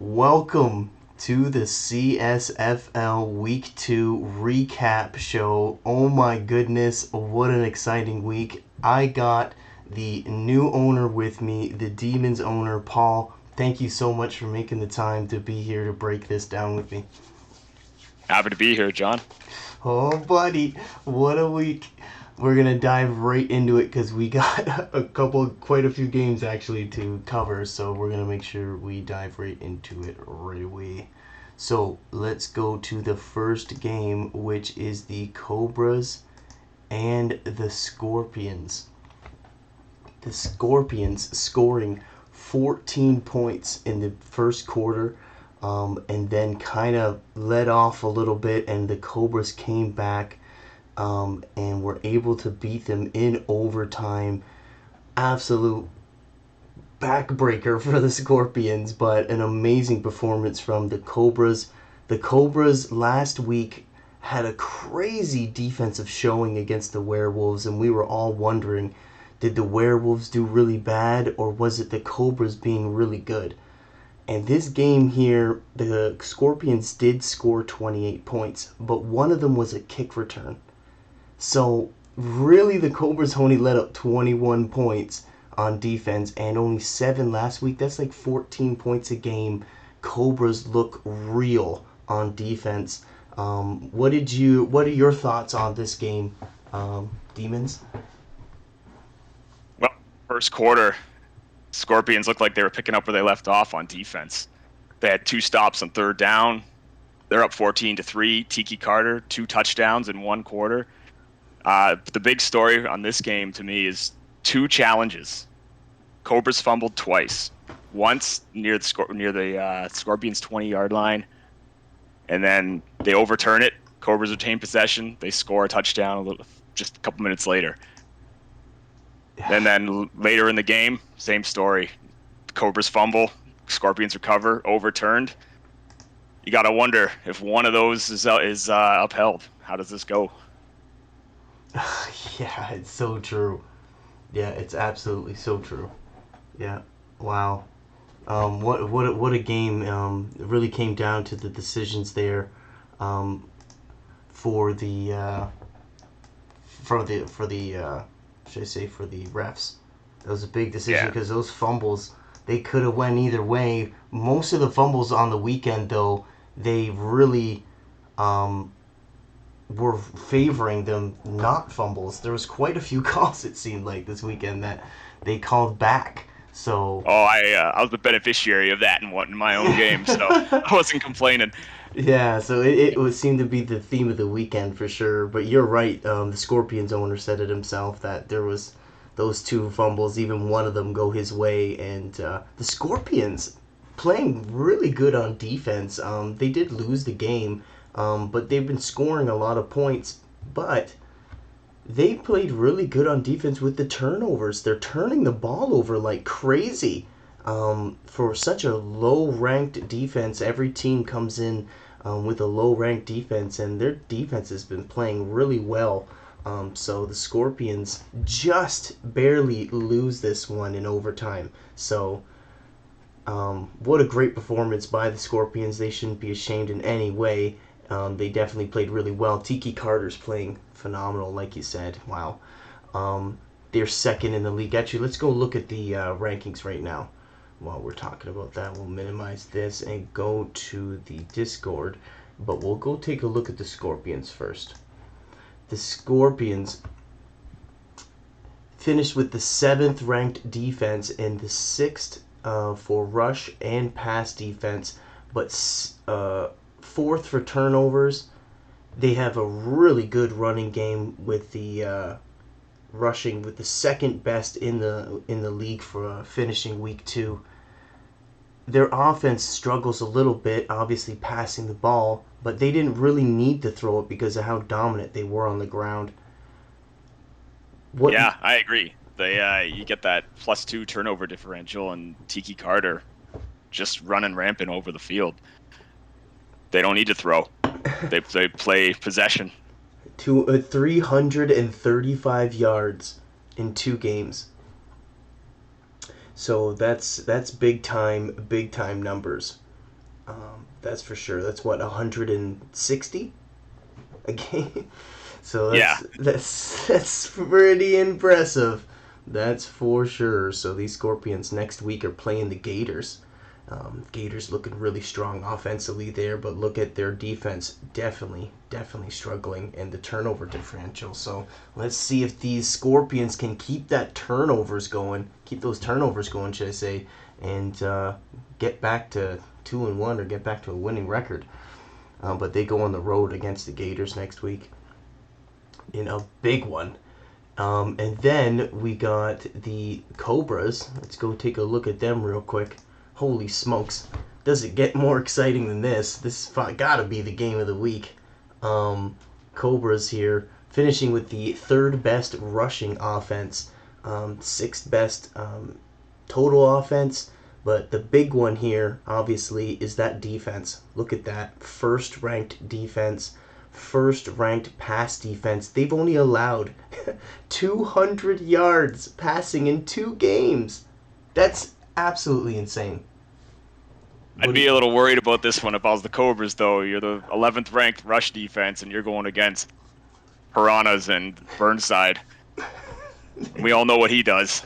Welcome to the CSFL Week 2 recap show. Oh my goodness, what an exciting week. I got the new owner with me, the Demons owner, Paul. Thank you so much for making the time to be here to break this down with me. Happy to be here, John. Oh, buddy, what a week. We're going to dive right into it because we got quite a few games actually to cover. So we're going to make sure we dive right into it right away. So let's go to the first game, which is the Cobras and the Scorpions. The Scorpions scoring 14 points in the first quarter, and then kind of let off a little bit, and the Cobras came back and were able to beat them in overtime. Absolute backbreaker for the Scorpions, but an amazing performance from the Cobras. The Cobras last week had a crazy defensive showing against the Werewolves, and we were all wondering, did the Werewolves do really bad, or was it the Cobras being really good? And this game here, the Scorpions did score 28 points, but one of them was a kick return. So really, the Cobras only let up 21 points on defense and only 7 last week. That's like 14 points a game. Cobras look real on defense. What are your thoughts on this game, Demons? Well, first quarter, Scorpions looked like they were picking up where they left off on defense. They had 2 stops on third down. They're up 14-3. Tiki Carter, 2 touchdowns in one quarter. The big story on this game to me is 2 challenges. Cobras fumbled twice. Once near the Scorpions 20-yard line, and then they overturn it. Cobras retain possession. They score a touchdown just a couple minutes later. And then later in the game, same story. Cobras fumble, Scorpions recover, overturned. You got to wonder if one of those is upheld. How does this go? Yeah, it's so true. Yeah, it's absolutely so true. Yeah, wow. What a game! It really came down to the decisions there, um, for the should I say for the refs. It was a big decision Yeah, because those fumbles, they could have went either way. Most of the fumbles on the weekend, though, they really um, were favoring them not fumbles. There was quite a few calls, it seemed like, this weekend that they called back. So Oh, I was the beneficiary of that in my own game, so I wasn't complaining. yeah, so it would seem to be the theme of the weekend for sure. But you're right. The Scorpions owner said it himself that there was those 2 fumbles, even one of them go his way, and the Scorpions playing really good on defense. They did lose the game, but they've been scoring a lot of points. But they played really good on defense with the turnovers. They're turning the ball over like crazy. For such a low ranked defense, every team comes in with a low ranked defense, and their defense has been playing really well. So the Scorpions just barely lose this one in overtime. So what a great performance by the Scorpions. They shouldn't be ashamed in any way. They definitely played really well. Tiki Carter's playing phenomenal, like you said. Wow. They're second in the league. Actually, let's go look at the rankings right now. While we're talking about that, we'll minimize this and go to the Discord. But we'll go take a look at the Scorpions first. The Scorpions finished with the 7th ranked defense and the 6th for rush and pass defense, but 4th for turnovers. They have a really good running game with the rushing, with the second best in the league for finishing week 2. Their offense struggles a little bit, obviously passing the ball, but they didn't really need to throw it because of how dominant they were on the ground. What Yeah, I agree. You get that +2 turnover differential, and Tiki Carter just running rampant over the field. They don't need to throw. They play possession. to 335 yards in 2 games. So that's big time numbers. That's for sure. That's what 160 a game. So Yeah, that's pretty impressive. That's for sure. So these Scorpions next week are playing the Gators. Gators looking really strong offensively there, but look at their defense, definitely struggling, and the turnover differential. So let's see if these Scorpions can keep those turnovers going, should I say, and get back to 2-1 or get back to a winning record. But they go on the road against the Gators next week in a big one. And then we got the Cobras. Let's go take a look at them real quick. Holy smokes. Does it get more exciting than this? This has gotta be the game of the week. Cobras here, finishing with the third best rushing offense, sixth best total offense. But the big one here, obviously, is that defense. Look at that. First ranked defense, first ranked pass defense. They've only allowed 200 yards passing in 2 games. That's absolutely insane. I'd be a little worried about this one if I was the Cobras, though. You're the 11th ranked rush defense, and you're going against Piranhas and Burnside. We all know what he does.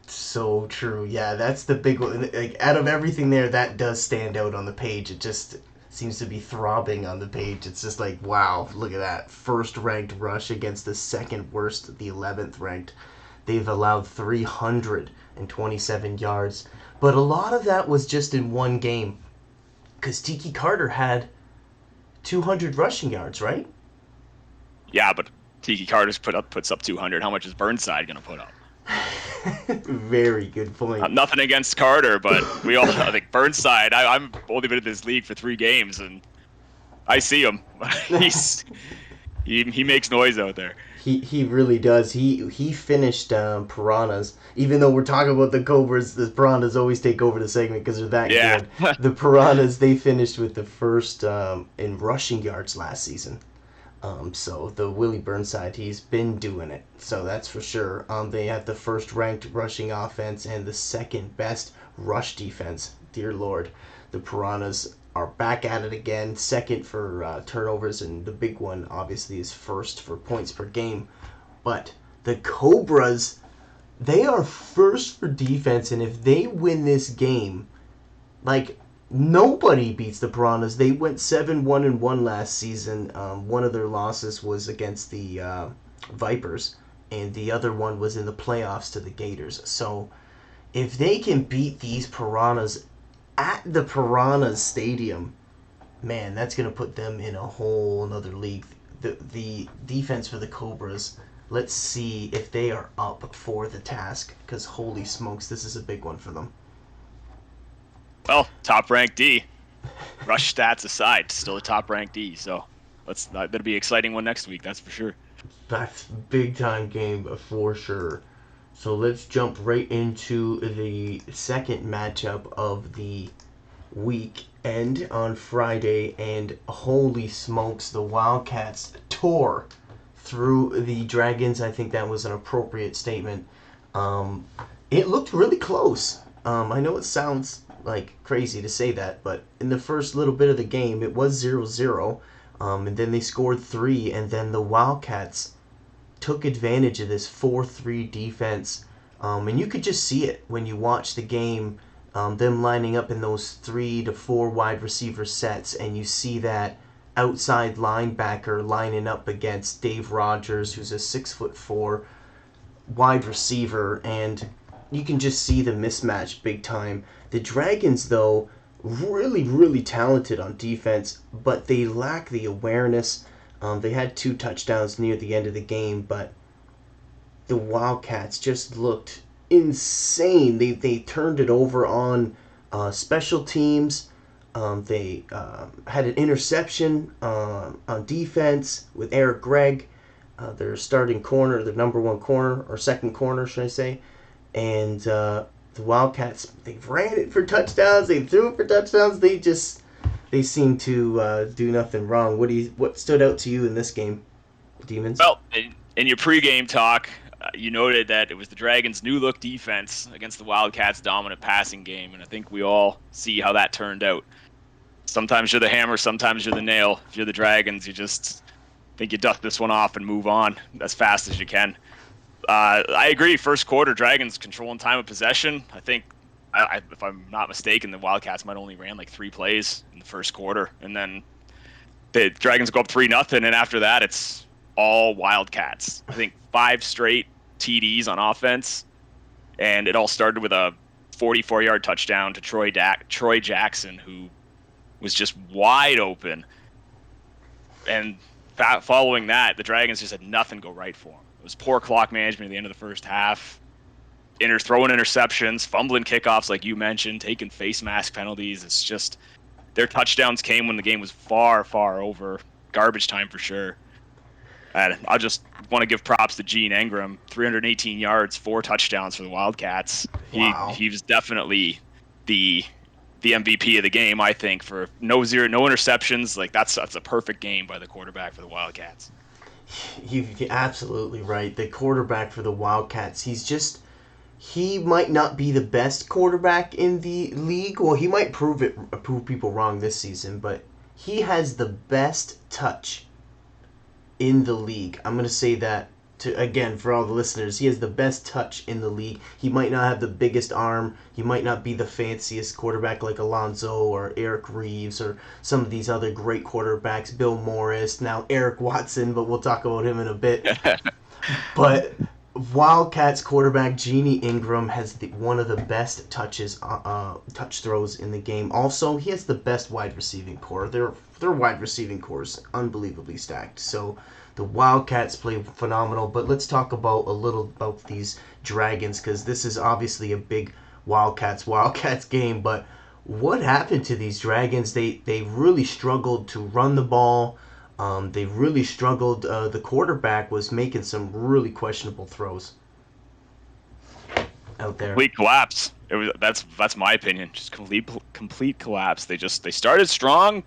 So true. Yeah, that's the big one. Like, out of everything there, that does stand out on the page. It just seems to be throbbing on the page. It's just like, wow, look at that. First ranked rush against the second worst, the 11th ranked. They've allowed 327 yards. But a lot of that was just in one game. Because Tiki Carter had 200 rushing yards, right? Yeah, but Tiki Carter's puts up 200. How much is Burnside going to put up? Very good point. Nothing against Carter, but I think Burnside. I'm only been in this league for 3 games, and I see him. he makes noise out there. He really does. He finished Piranhas. Even though we're talking about the Cobras, the Piranhas always take over the segment because they're that good. The Piranhas, they finished with the first in rushing yards last season. So the Willie Burnside, he's been doing it. So that's for sure. They have the first ranked rushing offense and the second best rush defense. Dear Lord, the Piranhas are back at it again. Second for turnovers, and the big one obviously is first for points per game. But the Cobras, they are first for defense, and if they win this game, like, nobody beats the Piranhas. They went 7-1-1 last season. One of their losses was against the Vipers, and the other one was in the playoffs to the Gators. So if they can beat these Piranhas at the Piranhas Stadium, man, that's going to put them in a whole another league. The defense for the Cobras, let's see if they are up for the task, because holy smokes, this is a big one for them. Well, top-ranked D. Rush stats aside, still a top-ranked D. So that'll be an exciting one next week. That's for sure. That's big-time game for sure. So let's jump right into the second matchup of the weekend on Friday. And holy smokes, the Wildcats tore through the Dragons. I think that was an appropriate statement. It looked really close. I know it sounds like crazy to say that, but in the first little bit of the game, it was 0-0, and then they scored 3, and then the Wildcats took advantage of this 4-3 defense, and you could just see it when you watch the game, them lining up in those 3 to 4 wide receiver sets, and you see that outside linebacker lining up against Dave Rogers, who's a 6'4" wide receiver, and you can just see the mismatch big time. The Dragons, though, really talented on defense, but they lack the awareness. They had 2 touchdowns near the end of the game, but the Wildcats just looked insane. They turned it over on special teams. They had an interception on defense with Eric Gregg, their starting corner, their number 1 corner, or second corner, should I say. And the Wildcats, they ran it for touchdowns, they threw it for touchdowns, they seem to do nothing wrong. What stood out to you in this game, Demons? Well, in your pregame talk, you noted that it was the Dragons' new look defense against the Wildcats' dominant passing game, and I think we all see how that turned out. Sometimes you're the hammer, sometimes you're the nail. If you're the Dragons, you just think you dust this one off and move on as fast as you can. I agree. First quarter, Dragons controlling time of possession. I think, if I'm not mistaken, the Wildcats might only ran like 3 plays in the first quarter, and then the Dragons go up 3-0, and after that, it's all Wildcats. I think 5 straight TDs on offense, and it all started with a 44-yard touchdown to Troy Jackson, who was just wide open. And following that, the Dragons just had nothing go right for them. It was poor clock management at the end of the first half, throwing interceptions, fumbling kickoffs like you mentioned, taking face mask penalties. It's just their touchdowns came when the game was far, far over. Garbage time for sure. And I just want to give props to Gene Engram. 318 yards, 4 touchdowns for the Wildcats. Wow. He was definitely the MVP of the game, I think, for no interceptions. Like that's a perfect game by the quarterback for the Wildcats. You're absolutely right. The quarterback for the Wildcats, he might not be the best quarterback in the league. Well, he might prove people wrong this season, but he has the best touch in the league. I'm going to say that again for all the listeners. He has the best touch in the league. He might not have the biggest arm. He might not be the fanciest quarterback like Alonzo or Eric Reeves or some of these other great quarterbacks, Bill Morris, now Eric Watson, but we'll talk about him in a bit. But Wildcats quarterback Genie Ingram has one of the best touch throws in the game. Also, he has the best wide receiving core. Their wide receiving core is unbelievably stacked. So the Wildcats play phenomenal. But let's talk a little about these Dragons, because this is obviously a big Wildcats game. But what happened to these Dragons? They really struggled to run the ball. They really struggled. The quarterback was making some really questionable throws out there. Complete collapse. That's my opinion. Just complete collapse. They started strong,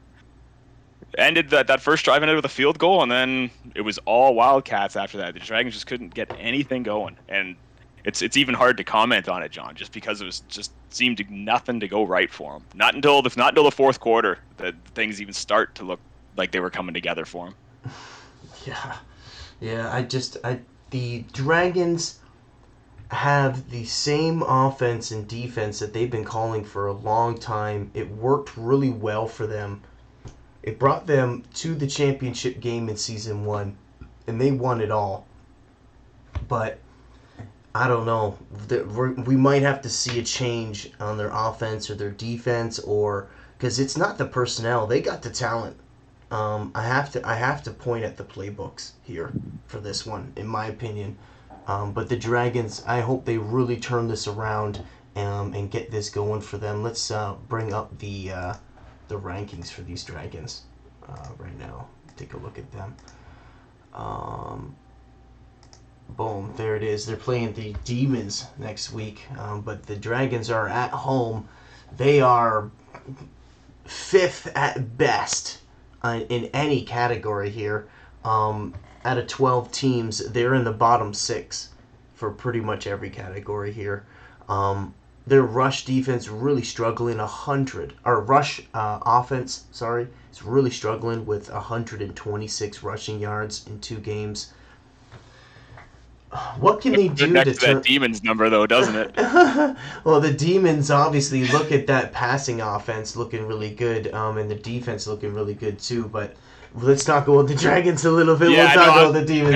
ended that first drive ended with a field goal, and then it was all Wildcats after that. The Dragons just couldn't get anything going, and it's even hard to comment on it, John, just because it was just seemed nothing to go right for them. Not until the fourth quarter that things even start to look like they were coming together for him. Yeah. The Dragons have the same offense and defense that they've been calling for a long time. It worked really well for them. It brought them to the championship game in season 1, and they won it all. But I don't know. We might have to see a change on their offense or their defense, or because it's not the personnel. They got the talent. I have to point at the playbooks here for this one, in my opinion. But the Dragons, I hope they really turn this around and get this going for them. Let's bring up the rankings for these Dragons right now. Take a look at them. Boom, there it is. They're playing the Demons next week, but the Dragons are at home. They are 5th at best in any category here. Out of 12 teams, they're in the bottom 6 for pretty much every category here. Their rush defense really struggling. Rush offense, sorry, is really struggling with 126 rushing yards in 2 games. What can they do to that Demons number, though, doesn't it? Well, the Demons obviously look at that passing offense looking really good, and the defense looking really good too. But let's talk about the Dragons a little bit. Yeah, we'll talk about the Demons.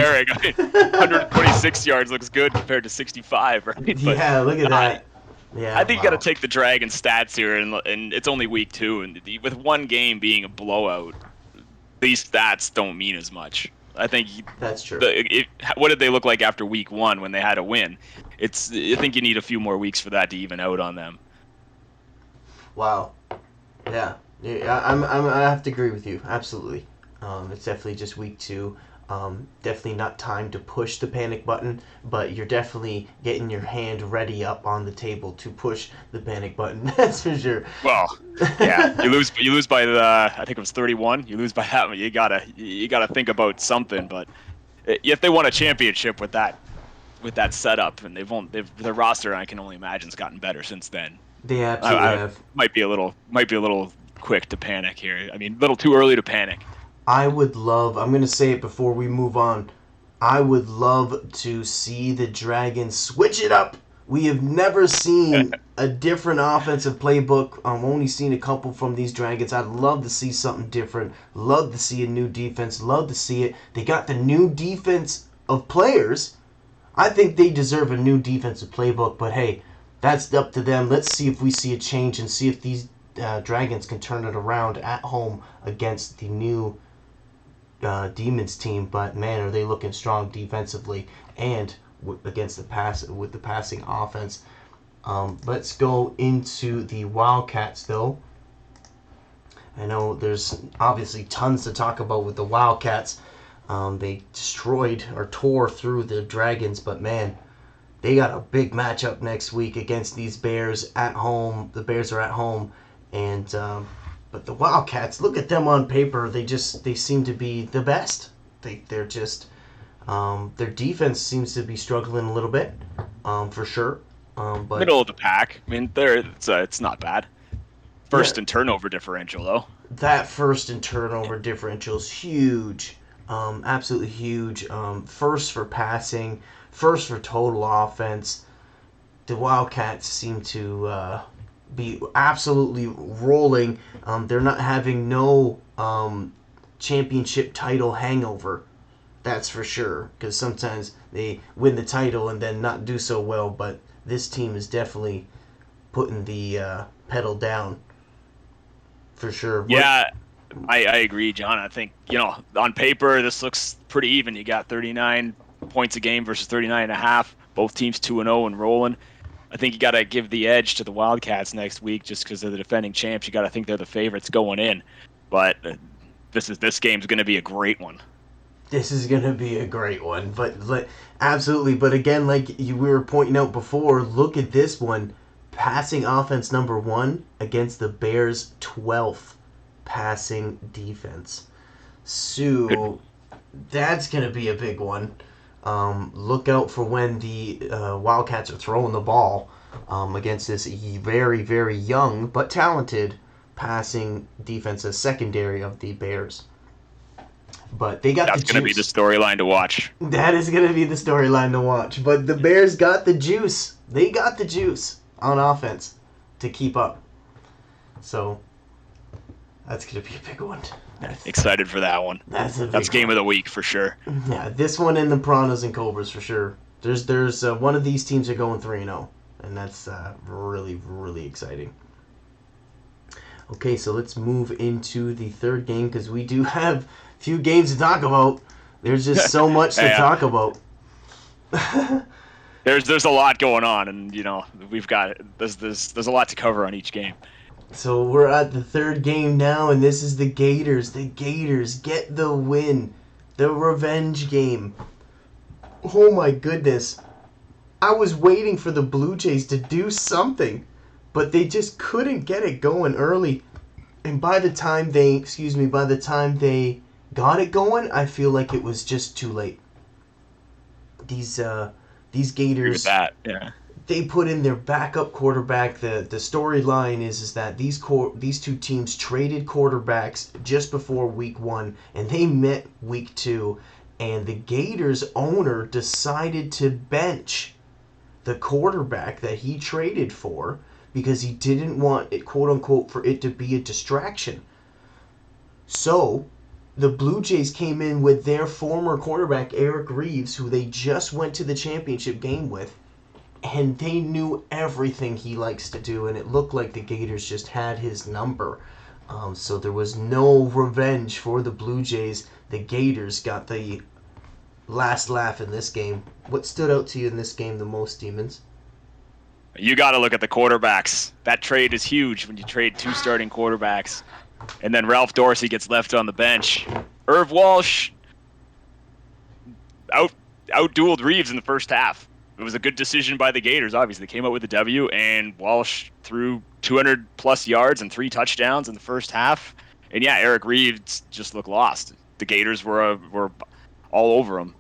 126 yards looks good compared to 65, right? But, yeah, look at that. Yeah, I think you got to take the Dragons stats here, and it's only week 2, and with one game being a blowout, these stats don't mean as much. I think that's true. What did they look like after week 1 when they had a win? I think you need a few more weeks for that to even out on them. Wow. Yeah, I have to agree with you. Absolutely. It's definitely just week 2. Definitely not time to push the panic button, but you're definitely getting your hand ready up on the table to push the panic button. That's for sure. Well, yeah, you lose by I think it was 31. You lose by that. You gotta think about something. But if they won a championship with that setup, and their roster, I can only imagine, has gotten better since then. They absolutely have. Might be a little quick to panic here. I mean, a little too early to panic. I'm going to say it before we move on. I would love to see the Dragons switch it up. We have never seen a different offensive playbook. I've only seen a couple from these Dragons. I'd love to see something different. Love to see a new defense. Love to see it. They got the new defense of players. I think they deserve a new defensive playbook, but hey, that's up to them. Let's see if we see a change and see if these Dragons can turn it around at home against the new Demons team. But man, are they looking strong defensively and against the passing offense. Let's go into the Wildcats though. I know there's obviously tons to talk about with the Wildcats. They destroyed or tore through the Dragons, but man, they got a big matchup next week against these Bears at home. The Bears are at home, and but the Wildcats, look at them on paper. They seem to be the best. They're just their defense seems to be struggling a little bit, for sure. But Middle of the pack. I mean, it's not bad. First in turnover differential though. That first in turnover differential is huge. Absolutely huge. First for passing, first for total offense. The Wildcats seem to be absolutely rolling. They're not having no championship title hangover. That's for sure. Because sometimes they win the title and then not do so well. But this team is definitely putting the pedal down. For sure. Yeah, I agree, John. I think, on paper, this looks pretty even. You got 39 points a game versus 39.5. Both teams 2-0 and rolling. I think you got to give the edge to the Wildcats next week just because they're the defending champs. You got to think they're the favorites going in. But this game's going to be a great one. This is going to be a great one. But absolutely. But again, like we were pointing out before, look at this one. Passing offense number 1 against the Bears' 12th passing defense. So that's going to be a big one. Look out for when the Wildcats are throwing the ball against this very, very young but talented passing defensive secondary of the Bears. But they got That's going to be the storyline to watch. That is going to be the storyline to watch. But the Bears got the juice. They got the juice on offense to keep up. So that's going to be a big one. Excited for that one. That's game of the week for sure. Yeah, this one and the Piranhas and Cobras for sure. There's one of these teams are going 3-0, and that's really, really exciting. Okay, so let's move into the third game because we do have a few games to talk about. There's just so much to talk about. There's a lot going on, and we've got there's a lot to cover on each game. So we're at the third game now, and this is the Gators. The Gators get the win. The revenge game. Oh my goodness. I was waiting for the Blue Jays to do something, but they just couldn't get it going early. And by the time they got it going, I feel like it was just too late. These Gators, with that, yeah. They put in their backup quarterback. The storyline is that these two teams traded quarterbacks just before week 1, and they met week 2, and the Gators owner decided to bench the quarterback that he traded for because he didn't want it, quote unquote, for it to be a distraction. So the Blue Jays came in with their former quarterback, Eric Reeves, who they just went to the championship game with, and they knew everything he likes to do, and it looked like the Gators just had his number. So there was no revenge for the Blue Jays. The Gators got the last laugh in this game. What stood out to you in this game the most, Demons? You got to look at the quarterbacks. That trade is huge when you trade 2 starting quarterbacks. And then Ralph Dorsey gets left on the bench. Irv Walsh outdueled Reeves in the first half. It was a good decision by the Gators, obviously. They came out with a W, and Walsh threw 200-plus yards and 3 touchdowns in the first half. And, yeah, Eric Reeves just looked lost. The Gators were all over him.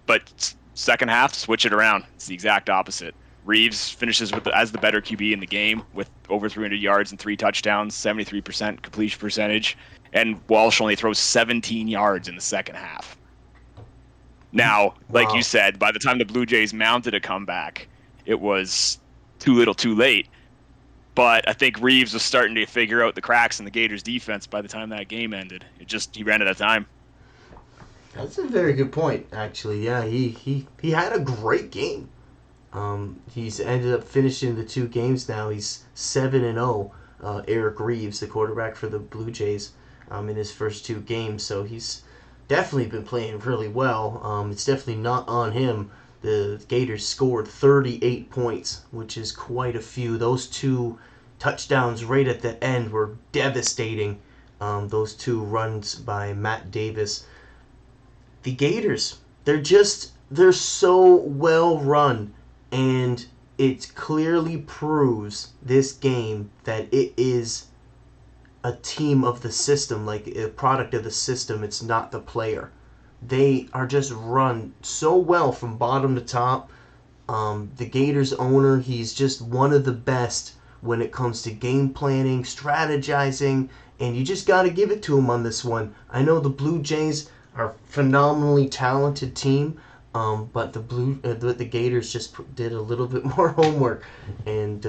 But second half, switch it around. It's the exact opposite. Reeves finishes as the better QB in the game with over 300 yards and 3 touchdowns, 73% completion percentage, and Walsh only throws 17 yards in the second half. Now, like you Wow. said, by the time the Blue Jays mounted a comeback, it was too little too late. But I think Reeves was starting to figure out the cracks in the Gators defense by the time that game ended. He ran out of time. That's a very good point, actually. Yeah, he had a great game. He's ended up finishing the 2 games now. He's 7-0. Eric Reeves, the quarterback for the Blue Jays, in his first 2 games. So he's definitely been playing really well. It's definitely not on him. The Gators scored 38 points, which is quite a few. Those 2 touchdowns right at the end were devastating. Those 2 runs by Matt Davis. The Gators, they're so well run, and it clearly proves this game that it is a team of the system, like a product of the system. It's not the player. They are just run so well from bottom to top. The Gators owner, he's just one of the best when it comes to game planning, strategizing, and you just got to give it to him on this one. I know the Blue Jays are a phenomenally talented team, but the Gators just did a little bit more homework, and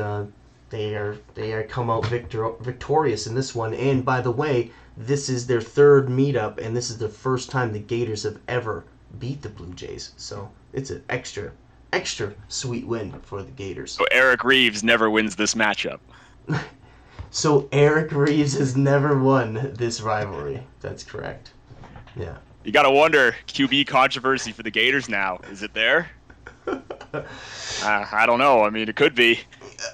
they are come out victorious in this one. And by the way, this is their 3rd meetup, and this is the first time the Gators have ever beat the Blue Jays. So it's an extra sweet win for the Gators. So Eric Reeves never wins this matchup. So Eric Reeves has never won this rivalry. That's correct. Yeah. You got to wonder, QB controversy for the Gators now. Is it there? I don't know. I mean, it could be.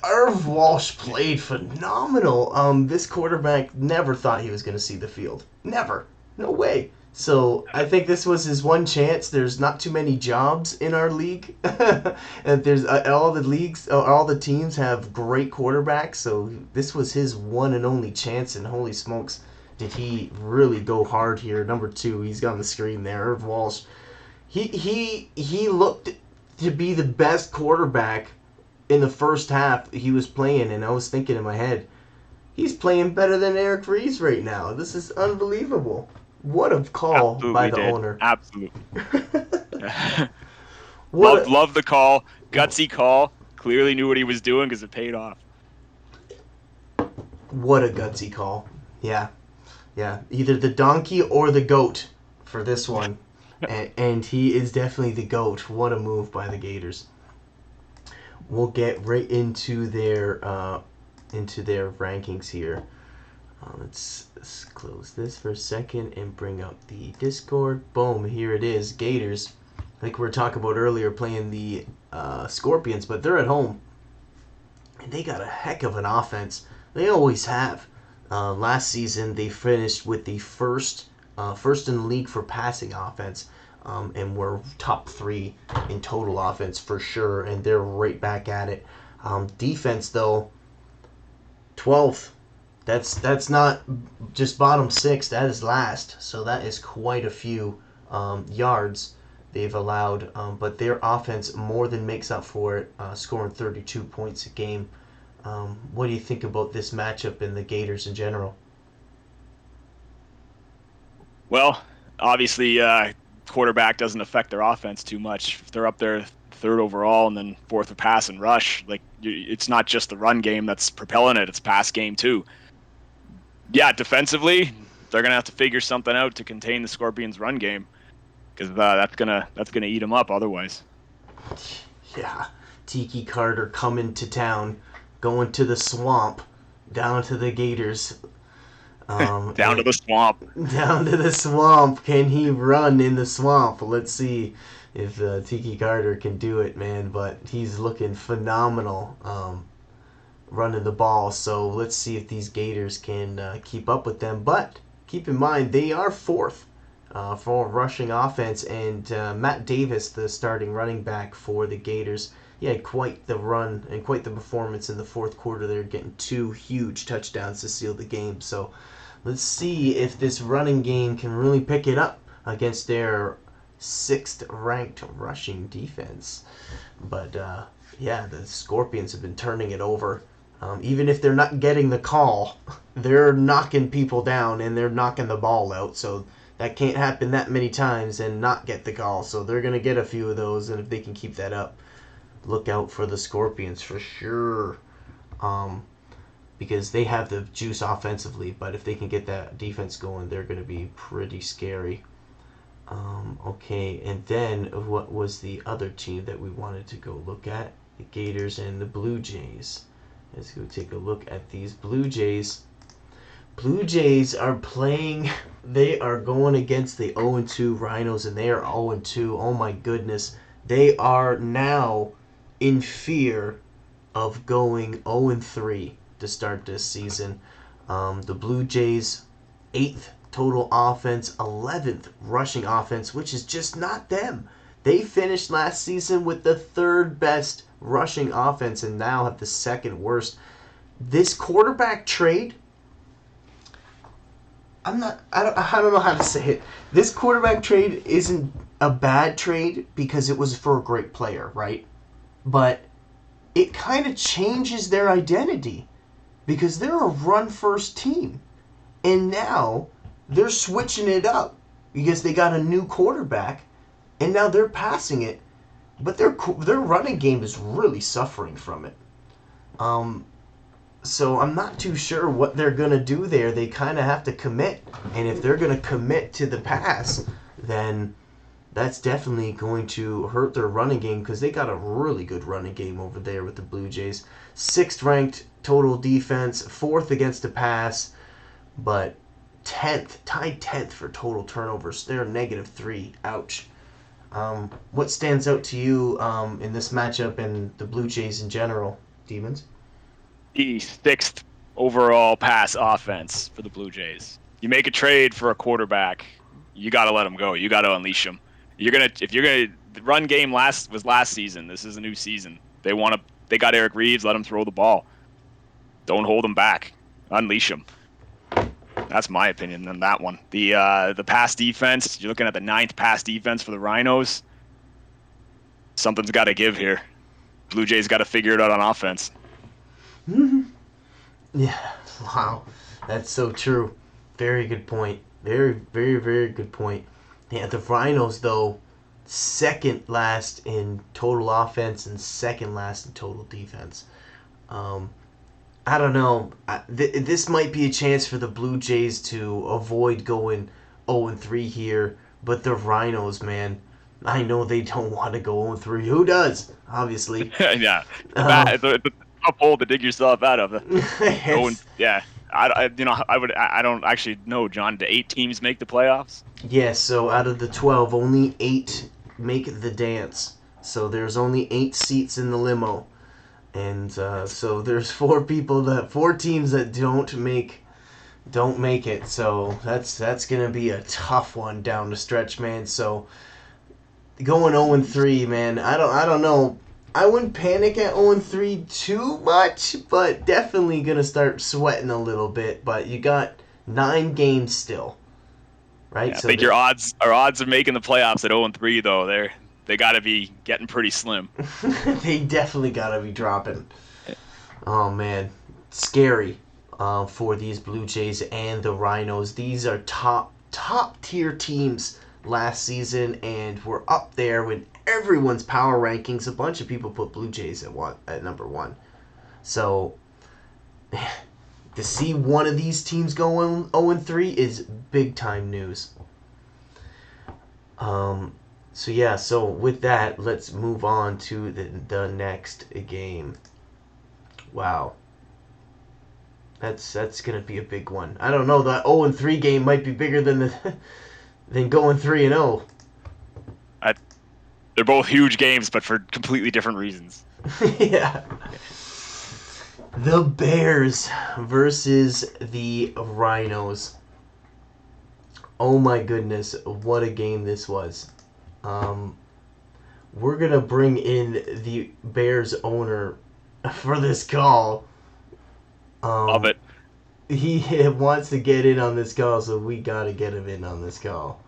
Irv Walsh played phenomenal. This quarterback never thought he was going to see the field. Never. No way. So I think this was his one chance. There's not too many jobs in our league, and there's all the teams have great quarterbacks. So this was his one and only chance. And holy smokes, did he really go hard here? Number 2, he's got on the screen there. Irv Walsh. He looked to be the best quarterback in the first half he was playing, and I was thinking in my head, he's playing better than Eric Reeves right now. This is unbelievable. What a call by the owner. Absolutely. What love the call. Gutsy call. Clearly knew what he was doing because it paid off. What a gutsy call. Yeah. Either the donkey or the goat for this one. and he is definitely the goat. What a move by the Gators. We'll get right into their rankings here. Let's close this for a second and bring up the Discord. Boom, here it is. Gators, like we were talking about earlier, playing the Scorpions, but they're at home. And they got a heck of an offense. They always have. Last season, they finished with the first in the league for passing offense, and were top 3 in total offense for sure, and they're right back at it. Defense, though, 12th. That's not just bottom 6. That is last. So that is quite a few yards they've allowed. But their offense more than makes up for it, scoring 32 points a game. What do you think about this matchup and the Gators in general? Well, obviously, quarterback doesn't affect their offense too much. If they're up there 3rd overall and then 4th with pass and rush, it's not just the run game that's propelling it; it's pass game too. Yeah, defensively, they're gonna have to figure something out to contain the Scorpions' run game, because that's gonna eat them up otherwise. Yeah, Tiki Carter coming to town, going to the swamp, down to the Gators. Down to the swamp. Down to the swamp. Can he run in the swamp? Let's see if Tiki Carter can do it, man. But he's looking phenomenal running the ball. So let's see if these Gators can keep up with them. But keep in mind, they are 4th for rushing offense. And Matt Davis, the starting running back for the Gators, he had quite the run and quite the performance in the 4th quarter. They're getting 2 huge touchdowns to seal the game. So let's see if this running game can really pick it up against their 6th ranked rushing defense. But Yeah, the Scorpions have been turning it over. Even if they're not getting the call, they're knocking people down and they're knocking the ball out. So that can't happen that many times and not get the call. So they're going to get a few of those, and if they can keep that up, look out for the Scorpions for sure. Because they have the juice offensively, but if they can get that defense going, they're going to be pretty scary. Okay, and then what was the other team that we wanted to go look at? The Gators and the Blue Jays. Let's go take a look at these Blue Jays. Blue Jays are playing, they are going against the 0-2 Rhinos, and they are 0-2. Oh my goodness. They are now in fear of going 0-3 to start this season. The Blue Jays, 8th total offense, 11th rushing offense, which is just not them. They finished last season with the 3rd best rushing offense and now have the 2nd worst. This quarterback trade, I don't know how to say it. This quarterback trade isn't a bad trade because it was for a great player, right? But it kind of changes their identity because they're a run-first team. And now they're switching it up because they got a new quarterback, and now they're passing it, but their running game is really suffering from it. So I'm not too sure what they're gonna do there. They kind of have to commit, and if they're gonna commit to the pass, then that's definitely going to hurt their running game because they got a really good running game over there with the Blue Jays. 6th ranked total defense, 4th against the pass, but 10th, tied 10th for total turnovers. They're -3. Ouch. What stands out to you in this matchup and the Blue Jays in general, Demons? The 6th overall pass offense for the Blue Jays. You make a trade for a quarterback, you got to let him go. You got to unleash him. The run game was last season. This is a new season. They got Eric Reeves. Let him throw the ball. Don't hold him back. Unleash him. That's my opinion on that one. The pass defense. You're looking at the 9th pass defense for the Rhinos. Something's got to give here. Blue Jays got to figure it out on offense. Yeah. Wow. That's so true. Very good point. Very, very, very good point. Yeah, the Rhinos, though, 2nd last in total offense and 2nd last in total defense. I don't know. This might be a chance for the Blue Jays to avoid going 0-3 here, but the Rhinos, man, I know they don't want to go 0-3. Who does? Obviously. Yeah. It's a tough hole to dig yourself out of. Yes. Yeah. I don't actually know, John. Do 8 teams make the playoffs? Yes, so out of the 12, only 8 make the dance. So there's only 8 seats in the limo. And so there's 4 teams that don't make it. So that's gonna be a tough one down the stretch, man. So going 0-3, man. I don't know. I wouldn't panic at 0-3 too much, but definitely gonna start sweating a little bit. But you got 9 games still, right? Yeah, I So think our odds of making the playoffs at 0-3 though, they got to be getting pretty slim. they definitely gotta be dropping. Oh man, scary for these Blue Jays and the Rhinos. These are top tier teams last season, and we're up there with everyone's power rankings. A bunch of people put Blue Jays at number 1. So to see one of these teams going 0-3 is big time news. So with that, let's move on to the next game. Wow. That's gonna be a big one. I don't know, that 0-3 game might be bigger than going 3-0. They're both huge games, but for completely different reasons. Yeah. The Bears versus the Rhinos. Oh my goodness, what a game this was. We're gonna bring in the Bears owner for this call. Love it. He wants to get in on this call, so we gotta get him in on this call.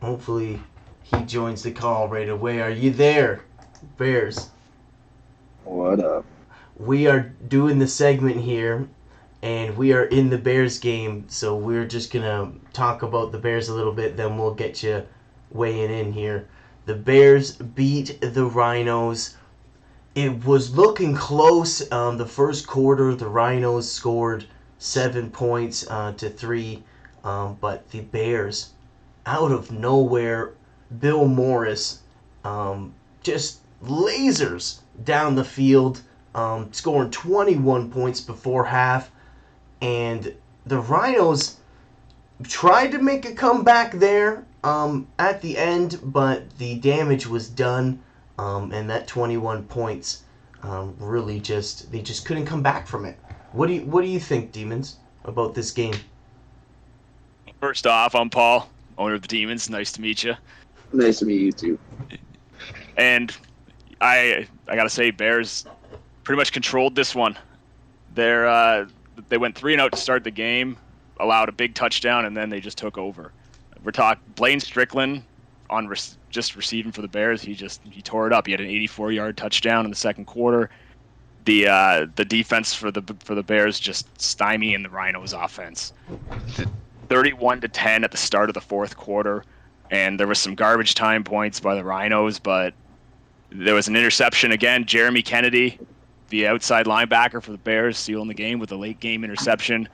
Hopefully he joins the call right away. Are you there, Bears? What up? We are doing the segment here, and we are in the Bears game, so we're just going to talk about the Bears a little bit, then we'll get you weighing in here. The Bears beat the Rhinos. It was looking close. The first quarter, the Rhinos scored 7 points to 3, but the Bears, out of nowhere, Bill Morris just lasers down the field, scoring 21 points before half, and the Rhinos tried to make a comeback there at the end, but the damage was done, and that 21 points really they just couldn't come back from it. What do you think, Demons, about this game? First off, I'm Paul, owner of the Demons. Nice to meet you. Nice to meet you too. And I gotta say, Bears pretty much controlled this one. They went 3-0 to start the game, allowed a big touchdown, and then they just took over. We're talking Blaine Strickland on just receiving for the Bears. He tore it up. He had an 84-yard touchdown in the second quarter. The defense for the Bears just stymieing the Rhinos offense. 31-10 at the start of the fourth quarter, and there was some garbage time points by the Rhinos, but there was an interception again. Jeremy Kennedy, the outside linebacker for the Bears, sealing the game with a late game interception.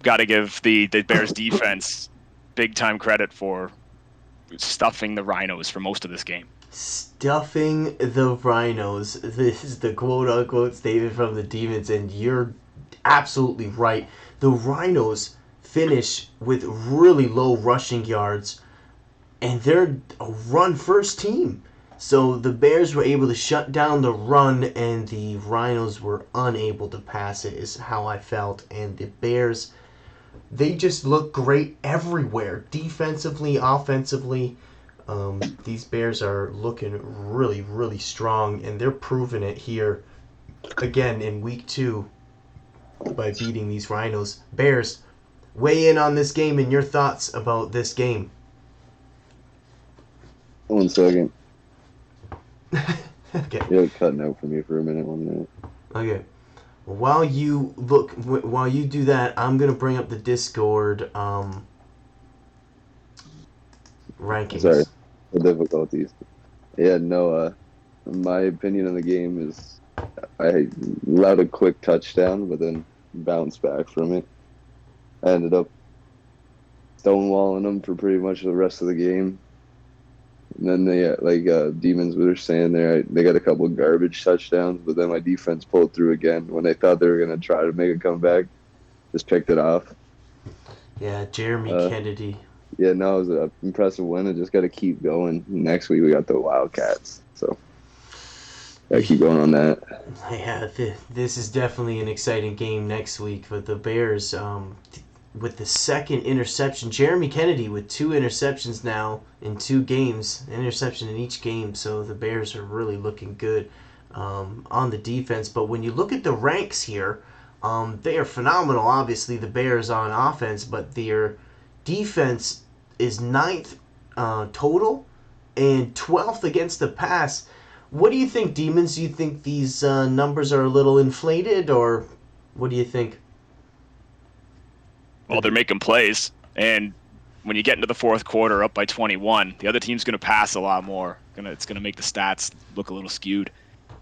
Got to give the Bears defense big time credit for stuffing the Rhinos for most of this game. Stuffing the Rhinos. This is the quote-unquote statement from the Demons, and you're absolutely right. The Rhinos finish with really low rushing yards, and they're a run-first team. So the Bears were able to shut down the run, and the Rhinos were unable to pass it, is how I felt. And the Bears, they just look great everywhere. Defensively, offensively, these Bears are looking really, really strong, and they're proving it here again in week 2 by beating these Rhinos. Bears, weigh in on this game and your thoughts about this game. 1 second. Okay. You're cutting out for me for a minute. 1 minute. Okay. While you do that, I'm gonna bring up the Discord rankings. Sorry for difficulties. Yeah, no. My opinion on the game is I allowed a quick touchdown, but then bounced back from it. I ended up stonewalling them for pretty much the rest of the game. And then they, Demons were saying there, they got a couple of garbage touchdowns, but then my defense pulled through again when they thought they were going to try to make a comeback. Just picked it off. Yeah, Jeremy Kennedy. Yeah, no, it was an impressive win. I just got to keep going. Next week we got the Wildcats, so got to keep going on that. Yeah, this is definitely an exciting game next week. But the Bears, with the second interception, Jeremy Kennedy with 2 interceptions now in 2 games, interception in each game. So the Bears are really looking good on the defense. But when you look at the ranks here, they are phenomenal. Obviously, the Bears on offense, but their defense is 9th total and 12th against the pass. What do you think, Demons? Do you think these numbers are a little inflated, or what do you think? Well, they're making plays, and when you get into the fourth quarter up by 21, the other team's going to pass a lot more. It's going to make the stats look a little skewed.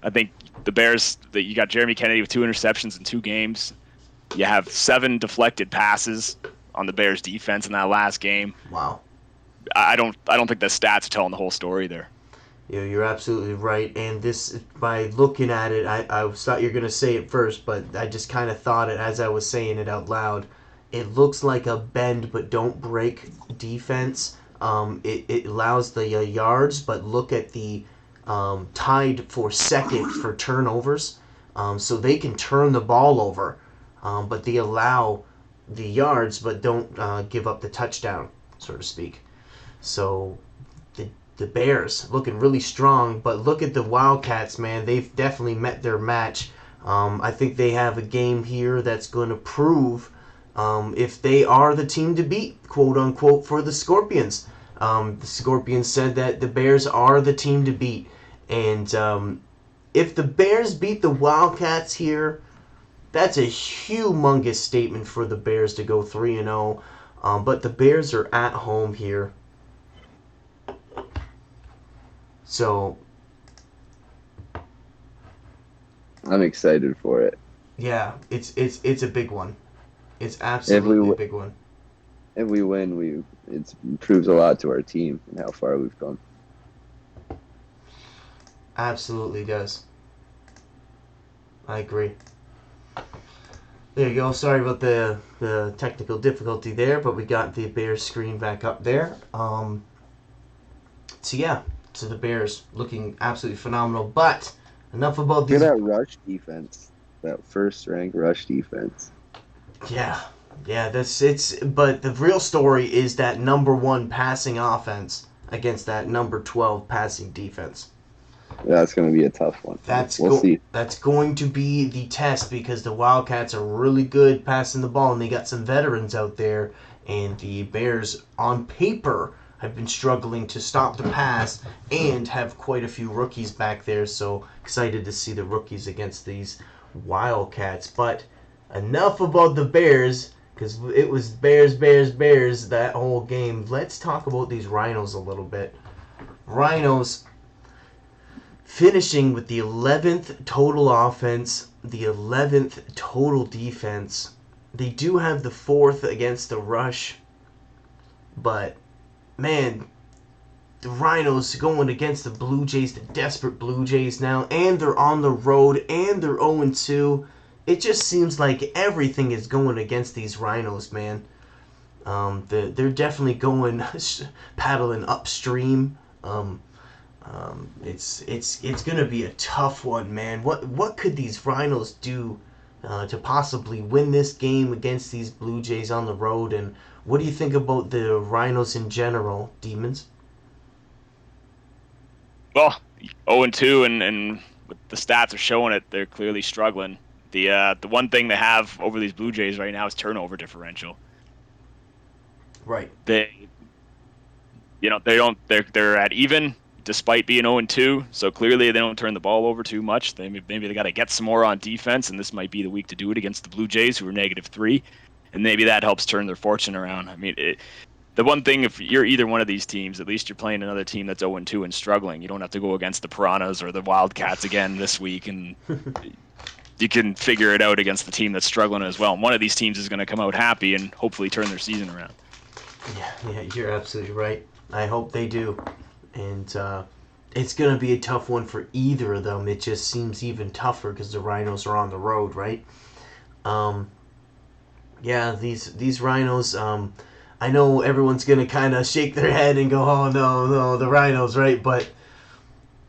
I think the Bears, you got Jeremy Kennedy with 2 interceptions in 2 games. You have 7 deflected passes on the Bears defense in that last game. Wow. I don't think the stats are telling the whole story there. Yeah, you're absolutely right. And this, by looking at it, I thought you were going to say it first, but I just kind of thought it as I was saying it out loud. It looks like a bend but don't break defense. It allows the yards, but look at the tied for second for turnovers. So they can turn the ball over, but they allow the yards but don't give up the touchdown, so to speak. So the Bears looking really strong, but look at the Wildcats, man. They've definitely met their match. I think they have a game here that's going to prove if they are the team to beat, quote unquote, for the Scorpions. The Scorpions said that the Bears are the team to beat. And if the Bears beat the Wildcats here, that's a humongous statement for the Bears to go 3-0. But the Bears are at home here. So I'm excited for it. yeah, it's a big one. It's absolutely a big one. If we win, it proves a lot to our team and how far we've come. Absolutely does. I agree. There you go. Sorry about the technical difficulty there, but we got the Bears screen back up there. So yeah, so the Bears looking absolutely phenomenal. But enough about these. Look at that rush defense. That first-ranked rush defense. Yeah, it's. But the real story is that number 1 passing offense against that number 12 passing defense. Yeah, that's going to be a tough one. We'll see. That's going to be the test because the Wildcats are really good passing the ball, and they got some veterans out there. And the Bears, on paper, have been struggling to stop the pass and have quite a few rookies back there. So excited to see the rookies against these Wildcats. But enough about the Bears, because it was Bears that whole game. Let's talk about these Rhinos a little bit. Rhinos finishing with the 11th total offense, the 11th total defense. They do have the 4th against the rush, but man, the Rhinos going against the Blue Jays, the desperate Blue Jays now, and they're on the road, and they're 0-2. It just seems like everything is going against these Rhinos, man. They're definitely going paddling upstream. It's gonna be a tough one, man. What could these Rhinos do to possibly win this game against these Blue Jays on the road? And what do you think about the Rhinos in general, Demons? Well, 0-2, and the stats are showing it. They're clearly struggling. The one thing they have over these Blue Jays right now is turnover differential. Right. They're at even despite being 0-2. So clearly they don't turn the ball over too much. Maybe they got to get some more on defense, and this might be the week to do it against the Blue Jays, who are -3, and maybe that helps turn their fortune around. I mean, the one thing, if you're either one of these teams, at least you're playing another team that's 0-2 and struggling. You don't have to go against the Piranhas or the Wildcats again this week, and you can figure it out against the team that's struggling as well. And one of these teams is going to come out happy and hopefully turn their season around. Yeah, you're absolutely right. I hope they do. And it's going to be a tough one for either of them. It just seems even tougher because the Rhinos are on the road, right? Yeah, these Rhinos, I know everyone's going to kind of shake their head and go, oh, no, the Rhinos, right? But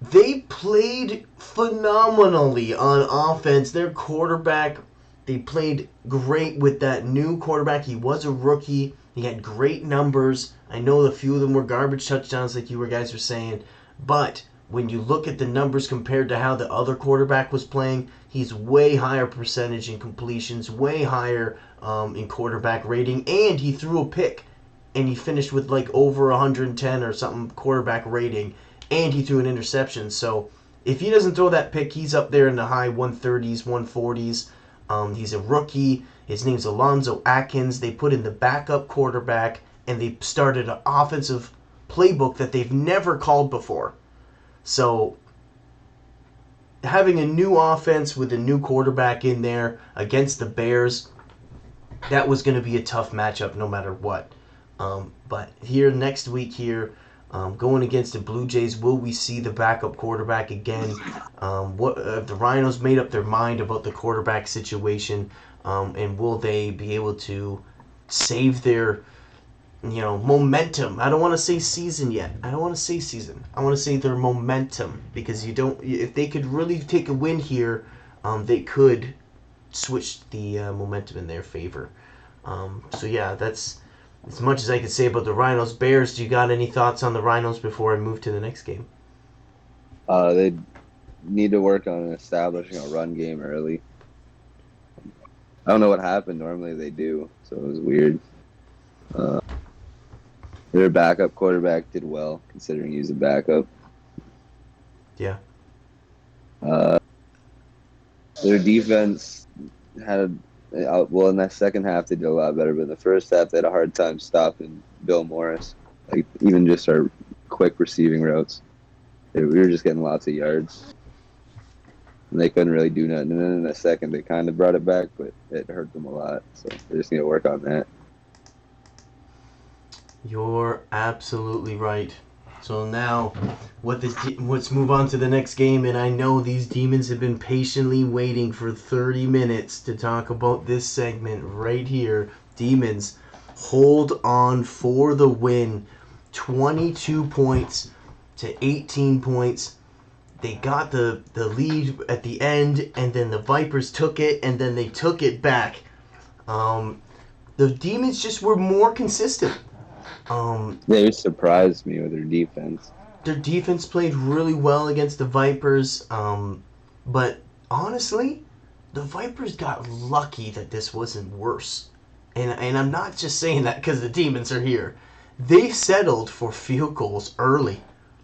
they played phenomenally on offense. Their quarterback, they played great with that new quarterback. He was a rookie. He had great numbers. I know a few of them were garbage touchdowns like you guys were saying. But when you look at the numbers compared to how the other quarterback was playing, he's way higher percentage in completions, way higher in quarterback rating, and he threw a pick. And he finished with like over 110 or something quarterback rating, and he threw an interception. So if he doesn't throw that pick, he's up there in the high 130s, 140s. He's a rookie. His name's Alonzo Atkins. They put in the backup quarterback, and they started an offensive playbook that they've never called before. So having a new offense with a new quarterback in there against the Bears, that was going to be a tough matchup no matter what. But here next week here, going against the Blue Jays, will we see the backup quarterback again? What the Rhinos made up their mind about the quarterback situation, and will they be able to save their momentum? I don't want to say season yet. I don't want to say season. I want to say their momentum, because if they could really take a win here, they could switch the momentum in their favor. So yeah, that's as much as I can say about the Rhinos. Bears, do you got any thoughts on the Rhinos before I move to the next game? They need to work on establishing a run game early. I don't know what happened. Normally they do, so it was weird. Their backup quarterback did well, considering he's a backup. Yeah. Their defense had well in that second half they did a lot better, but in the first half they had a hard time stopping Bill Morris. Like even just our quick receiving routes, we were just getting lots of yards, and they couldn't really do nothing. And then in the second they kind of brought it back, but it hurt them a lot. So they just need to work on that. You're absolutely right. So now, let's move on to the next game, and I know these demons have been patiently waiting for 30 minutes to talk about this segment right here. Demons hold on for the win, 22 points to 18 points. They got the lead at the end, and then the Vipers took it, and then they took it back. The demons just were more consistent. They surprised me with their defense. Their defense played really well against the Vipers, but honestly, the Vipers got lucky that this wasn't worse. And I'm not just saying that because the Demons are here. They settled for field goals early.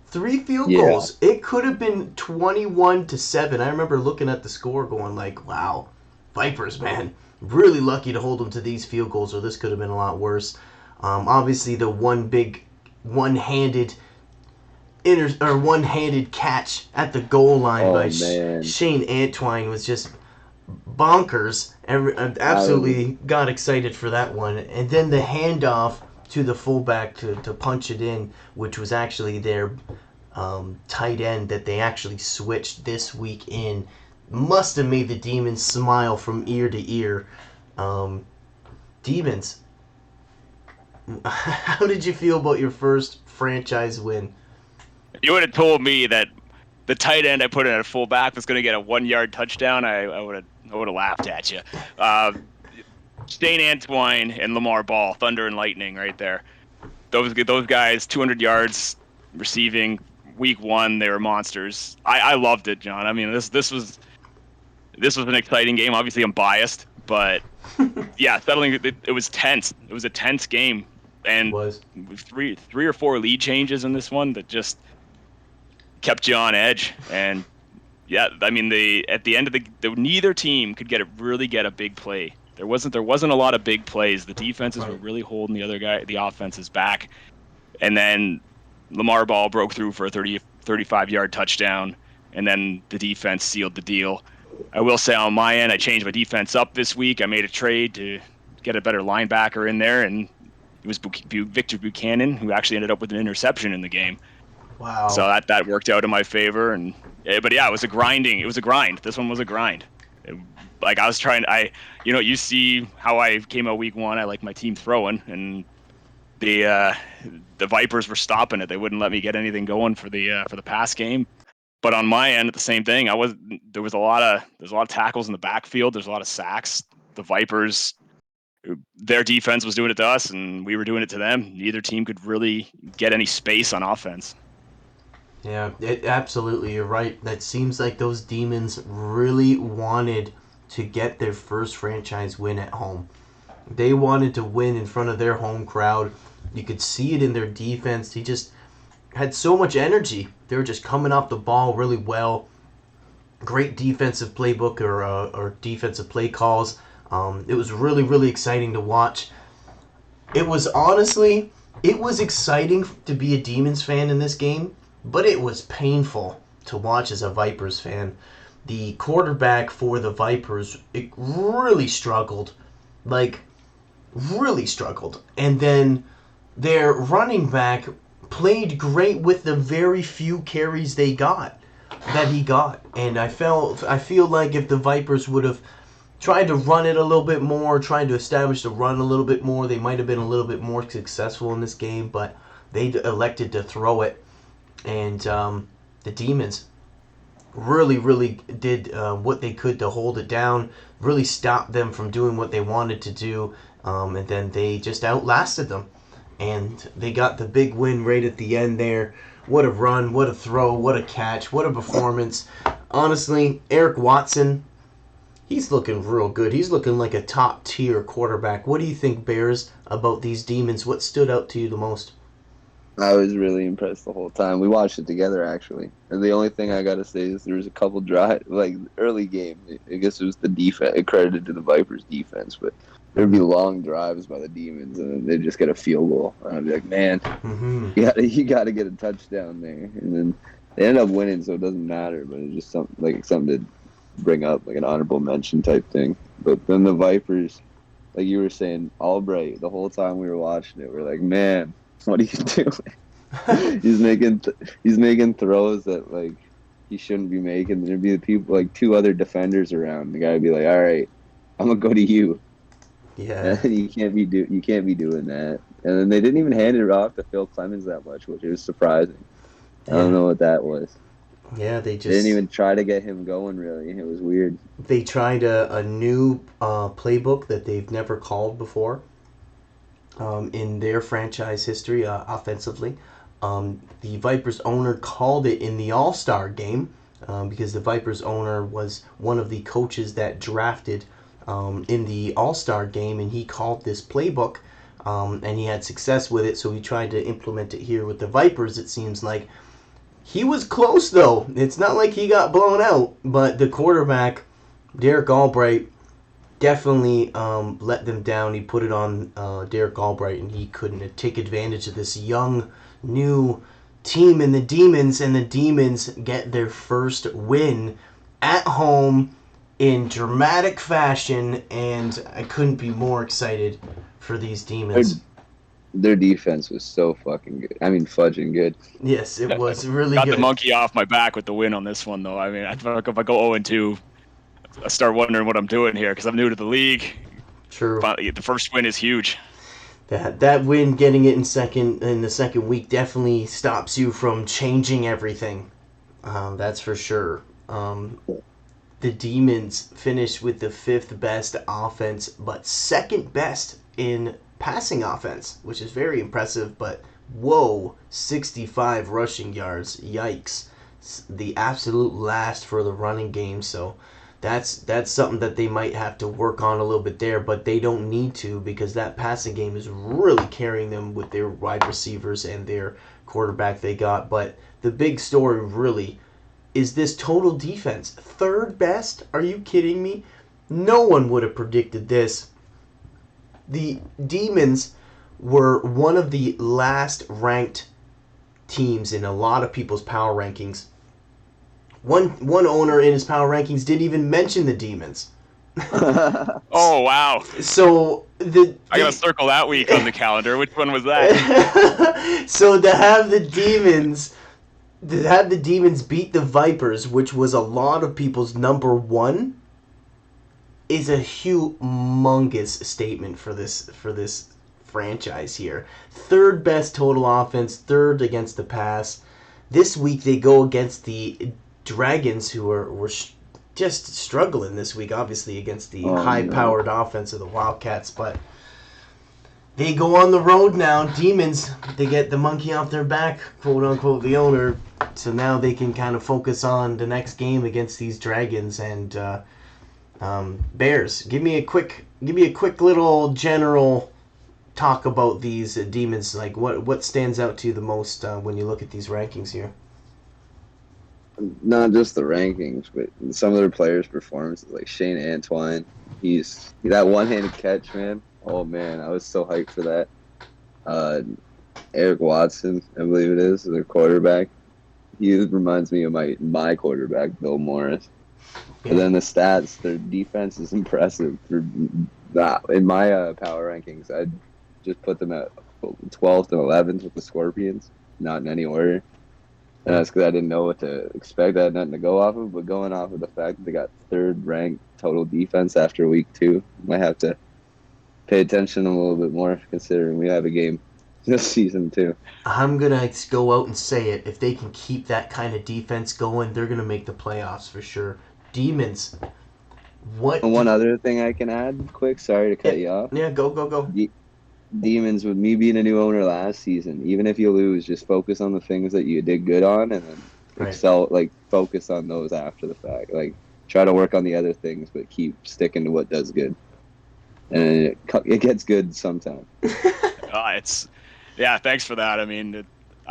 3 field goals. It could have been 21-7. I remember looking at the score going like, wow, Vipers, man, really lucky to hold them to these field goals, or this could have been a lot worse. Obviously, the one-handed catch at the goal line by Shane Antwine was just bonkers. Absolutely got excited for that one. And then the handoff to the fullback to punch it in, which was actually their tight end that they actually switched this week in, must have made the Demons smile from ear to ear. Demons, how did you feel about your first franchise win? You would have told me that the tight end I put in at fullback was going to get a 1-yard touchdown. I would have laughed at you. Shane Antwine and Lamar Ball, thunder and lightning, right there. Those guys, 200 yards receiving. Week 1, they were monsters. I loved it, John. I mean, this was an exciting game. Obviously, I'm biased, but yeah, settling it was tense. It was a tense game, and it was three or four lead changes in this one that just kept you on edge. And yeah, I mean, at the end of neither team could really get a big play. There wasn't a lot of big plays. The defenses were really holding the offenses back, and then Lamar Ball broke through for a 35-yard touchdown, and then the defense sealed the deal. I will say on my end, I changed my defense up this week. I made a trade to get a better linebacker in there, and it was Victor Buchanan, who actually ended up with an interception in the game. Wow. So that worked out in my favor. But yeah, it was a grind. This one was a grind. Like I was trying, you see how I came out week 1. I like my team throwing, and the Vipers were stopping it. They wouldn't let me get anything going for the pass game. But on my end, the same thing. There was a lot of tackles in the backfield. There's a lot of sacks. The Vipers, their defense was doing it to us, and we were doing it to them. Neither team could really get any space on offense. Yeah, absolutely, you're right. That seems like those Demons really wanted to get their first franchise win at home. They wanted to win in front of their home crowd. You could see it in their defense. He just had so much energy. They were just coming off the ball really well. Great defensive playbook or defensive play calls. It was really, really exciting to watch. It was exciting to be a Demons fan in this game, but it was painful to watch as a Vipers fan. The quarterback for the Vipers, it really struggled. Really struggled. And then their running back played great with the very few carries he got. And I feel like if the Vipers would have tried to run it a little bit more, tried to establish the run a little bit more, they might have been a little bit more successful in this game, but they elected to throw it. And the Demons really, really did what they could to hold it down, really stopped them from doing what they wanted to do, and then they just outlasted them. And they got the big win right at the end there. What a run, what a throw, what a catch, what a performance. Honestly, Eric Watson, he's looking real good. He's looking like a top-tier quarterback. What do you think, Bears, about these Demons? What stood out to you the most? I was really impressed the whole time. We watched it together, actually. And the only thing I gotta say is there was a couple like early game. I guess it was the defense, credited to the Vipers' defense, but there'd be long drives by the Demons, and then they'd just get a field goal. And I'd be like, man, Mm-hmm. you gotta get a touchdown there. And then they ended up winning, so it doesn't matter. But it's just something to bring up, like an honorable mention type thing. But then the Vipers, like you were saying, Albright, the whole time we were watching it, we're like, man, what are you doing? He's making throws that like he shouldn't be making. There'd be the people like two other defenders around. The guy would be like, "All right, I'm gonna go to you." Yeah. And you can't be doing that. And then they didn't even hand it off to Phil Clemens that much, which was surprising. I don't Yeah. know what that was. Yeah, They didn't even try to get him going. Really, it was weird. they tried a new playbook that they've never called before in their franchise history offensively. The Vipers owner called it in the All-Star game because the Vipers owner was one of the coaches that drafted in the All-Star game, and he called this playbook, and he had success with it, so he tried to implement it here with the Vipers, it seems like. He was close, though. It's not like he got blown out, but the quarterback, Derek Albright, definitely let them down. He put it on Derek Albright, and he couldn't take advantage of this young, new team in the Demons, and the Demons get their first win at home in dramatic fashion, and I couldn't be more excited for these Demons. Their defense was so fucking good. I mean, fudging good. Yes, it was really Got good. the monkey off my back with the win on this one, though. I mean, I feel like if I go 0-2, I start wondering what I'm doing here because I'm new to the league. True. The first win is huge. That win, getting it in the second week, definitely stops you from changing everything. That's for sure. The Demons finished with the fifth best offense, but second best in passing offense, which is very impressive. But whoa, 65 rushing yards, yikes! The absolute last for the running game. So that's something that they might have to work on a little bit there, but they don't need to because that passing game is really carrying them with their wide receivers and their quarterback they got. But the big story really is this total defense. Third best? Are you kidding me? No one would have predicted this. The Demons were one of the last ranked teams in a lot of people's power rankings. One owner in his power rankings didn't even mention the Demons. Oh, wow. So I got to circle that week on the calendar. Which one was that? So to have the Demons beat the Vipers, which was a lot of people's number one, is a humongous statement for this franchise here. Third best total offense, third against the pass. This week they go against the Dragons, who were just struggling this week, obviously, against the high-powered offense of the Wildcats, but they go on the road now. Demons, they get the monkey off their back, quote-unquote, the owner. So now they can kind of focus on the next game against these Dragons and Bears. Give me a quick little general talk about these Demons. Like what stands out to you the most when you look at these rankings here? Not just the rankings, but some of their players' performances, like Shane Antoine. He's that one-handed catch, man. Oh man, I was so hyped for that. Eric Watson, I believe it is, their quarterback. He reminds me of my quarterback, Bill Morris. Yeah. And then the stats, their defense is impressive. In my power rankings, I'd just put them at 12th and 11th with the Scorpions, not in any order. And that's because I didn't know what to expect. I had nothing to go off of, but going off of the fact that they got third ranked total defense after week 2, might have to pay attention a little bit more considering we have a game this season too. I'm going to go out and say it. If they can keep that kind of defense going, they're going to make the playoffs for sure. Demons. One other thing I can add quick, sorry to cut you off. Yeah, go. Demons, with me being a new owner last season, even if you lose, just focus on the things that you did good on and then excel, like focus on those after the fact. Like try to work on the other things, but keep sticking to what does good. And it gets good sometime. Thanks for that. I mean,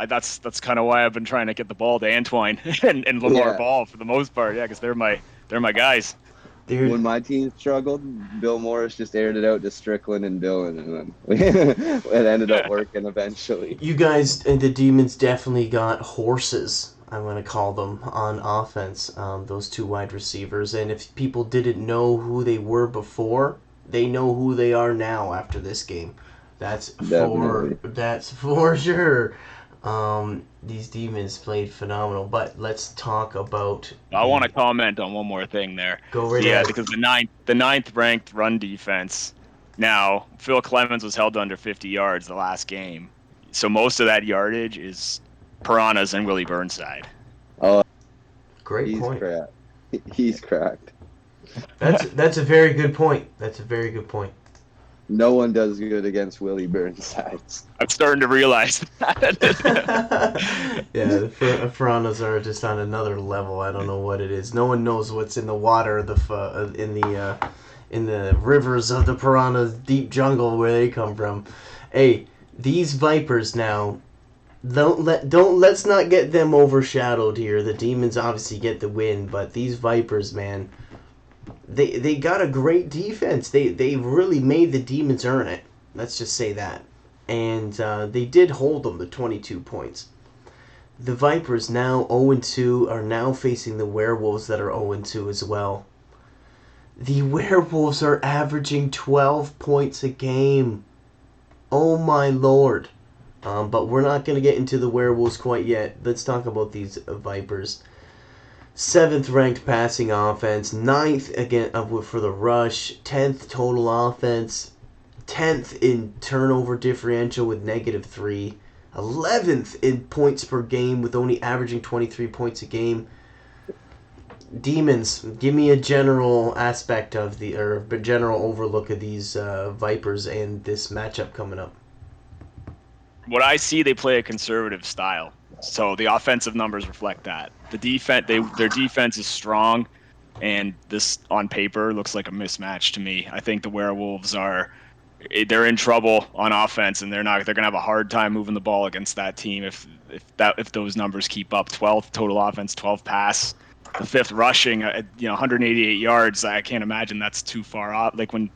That's kind of why I've been trying to get the ball to Antoine and Lamar Yeah. Ball for the most part. Yeah, because they're my guys. Dude, When my team struggled, Bill Morris just aired it out to Strickland and Dillon, and then it ended up working eventually. you guys, the Demons definitely got horses, I'm going to call them, on offense, those two wide receivers. And if people didn't know who they were before, they know who they are now after this game. Definitely. That's for sure. These Demons played phenomenal. But let's talk about. I want to comment on one more thing there. Go right ahead. Because the ninth ranked run defense. Now, Phil Clemens was held under 50 yards the last game, so most of that yardage is Piranhas and Willie Burnside. Oh, Great point. Cracked. He's cracked. That's a very good point. That's a very good point. No one does good against Willie Burnside. I'm starting to realize that. Yeah, the piranhas are just on another level. I don't know what it is. No one knows what's in the water, in the rivers of the piranhas, deep jungle where they come from. Hey, these Vipers now. Let's not get them overshadowed here. The Demons obviously get the win, but these Vipers, man, they got a great defense. They really made the Demons earn it. Let's just say that. And they did hold them to 22 points. The Vipers now 0-2 are now facing the Werewolves that are 0-2 as well. The Werewolves are averaging 12 points a game. Oh my lord. But we're not going to get into the Werewolves quite yet. Let's talk about these Vipers. 7th ranked passing offense, 9th again for the rush, 10th total offense, 10th in turnover differential with -3, 11th in points per game with only averaging 23 points a game. Demons, give me a general aspect of general overlook of these Vipers and this matchup coming up. What I see, they play a conservative style, so the offensive numbers reflect that. The their defense is strong, and this on paper looks like a mismatch to me. I think the Werewolves they're in trouble on offense, and they're gonna have a hard time moving the ball against that team if those numbers keep up. 12 total offense, 12 pass, the 5th rushing, 188 yards. I can't imagine that's too far off. Like when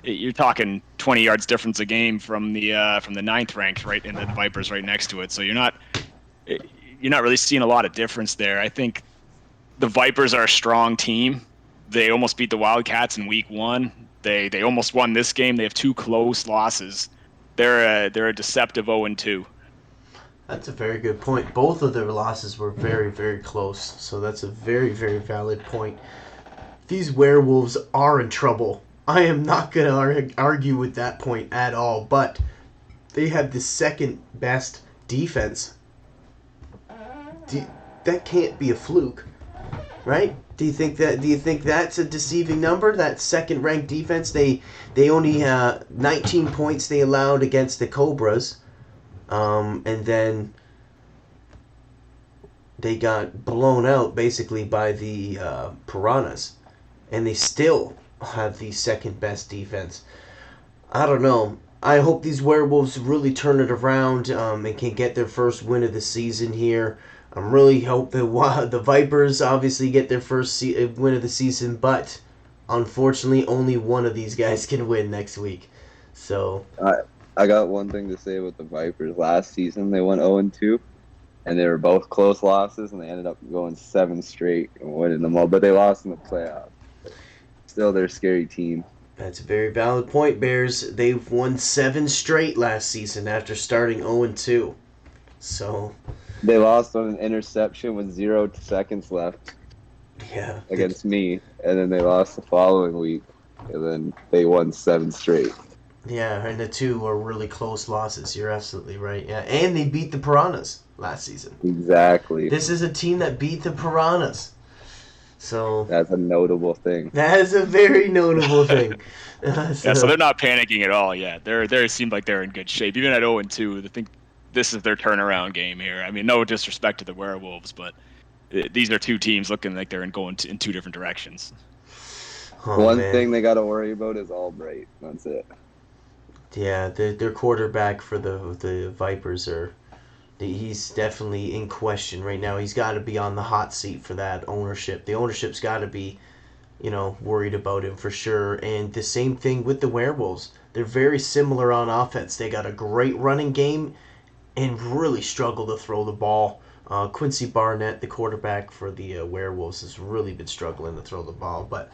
you're talking 20 yards difference a game from the 9th ranked, right, and the Vipers right next to it. So you're not really seeing a lot of difference there. I think the Vipers are a strong team. They almost beat the Wildcats in week 1. They almost won this game. They have 2 close losses. They're a deceptive 0-2. That's a very good point. Both of their losses were very, very close. So that's a very, very valid point. These Werewolves are in trouble. I am not going to argue with that point at all, but they have the 2nd best defense. That can't be a fluke, right? Do you think that's a deceiving number? That 2nd ranked defense, they only 19 points they allowed against the Cobras, and then they got blown out basically by the Piranhas, and they still have the 2nd best defense. I don't know. I hope these Werewolves really turn it around and can get their first win of the season here. I really hope that the Vipers obviously get their first win of the season, but unfortunately only one of these guys can win next week. So I got one thing to say about the Vipers. Last season they went 0-2, and they were both close losses, and they ended up going 7 straight and winning them all. But they lost in the playoffs. Still, they're a scary team. That's a very valid point, Bears. They've won 7 straight last season after starting 0-2. So they lost on an interception with 0 seconds left. Yeah. Against me, and then they lost the following week, and then they won 7 straight. Yeah, and the 2 were really close losses. You're absolutely right. Yeah, and they beat the Piranhas last season. Exactly. This is a team that beat the Piranhas. So that's a notable thing. That is a very notable thing. So they're not panicking at all yet. They seem like they're in good shape. Even at 0-2, I think this is their turnaround game here. I mean, no disrespect to the Werewolves, but these are 2 teams looking like they're going in 2 different directions. One thing they got to worry about is Albright. That's it. Yeah, their quarterback for the Vipers are He's definitely in question right now. He's got to be on the hot seat for that ownership. The ownership's got to be, worried about him for sure. And the same thing with the Werewolves. They're very similar on offense. They got a great running game and really struggle to throw the ball. Quincy Barnett, the quarterback for the Werewolves, has really been struggling to throw the ball. But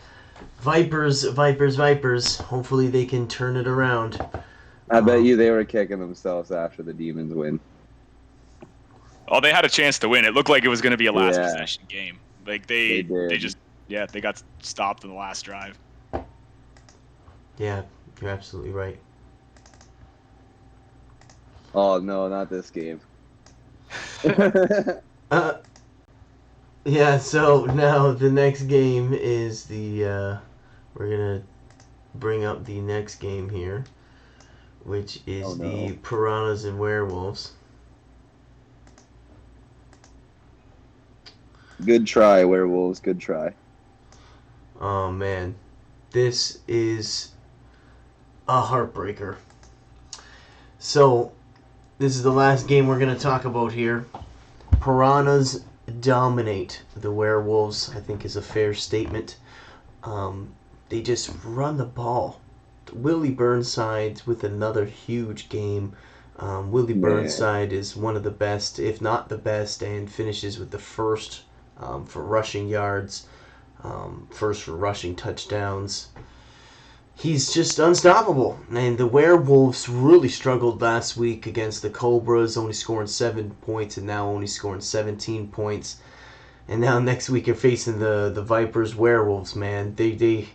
Vipers, Vipers, Vipers. Hopefully they can turn it around. I bet you they were kicking themselves after the Demons win. Oh, they had a chance to win. It looked like it was going to be a last Yeah. possession game. Like They did. they just they got stopped in the last drive. Yeah, you're absolutely right. Oh no, not this game. Yeah, so now the next game is we're going to bring up the next game here, which is Oh, no. the Piranhas and Werewolves. Good try, Werewolves. Good try. Oh, man. This is a heartbreaker. So, this is the last game we're going to talk about here. Piranhas dominate the Werewolves, I think is a fair statement. They just run the ball. Willie Burnside with another huge game. Willie Man. Burnside is one of the best, if not the best, and finishes with the first for rushing yards, first for rushing touchdowns. He's just unstoppable. And the Werewolves really struggled last week against the Cobras, only scoring 7 points and now only scoring 17 points. And now next week you're facing the Vipers Werewolves, man. They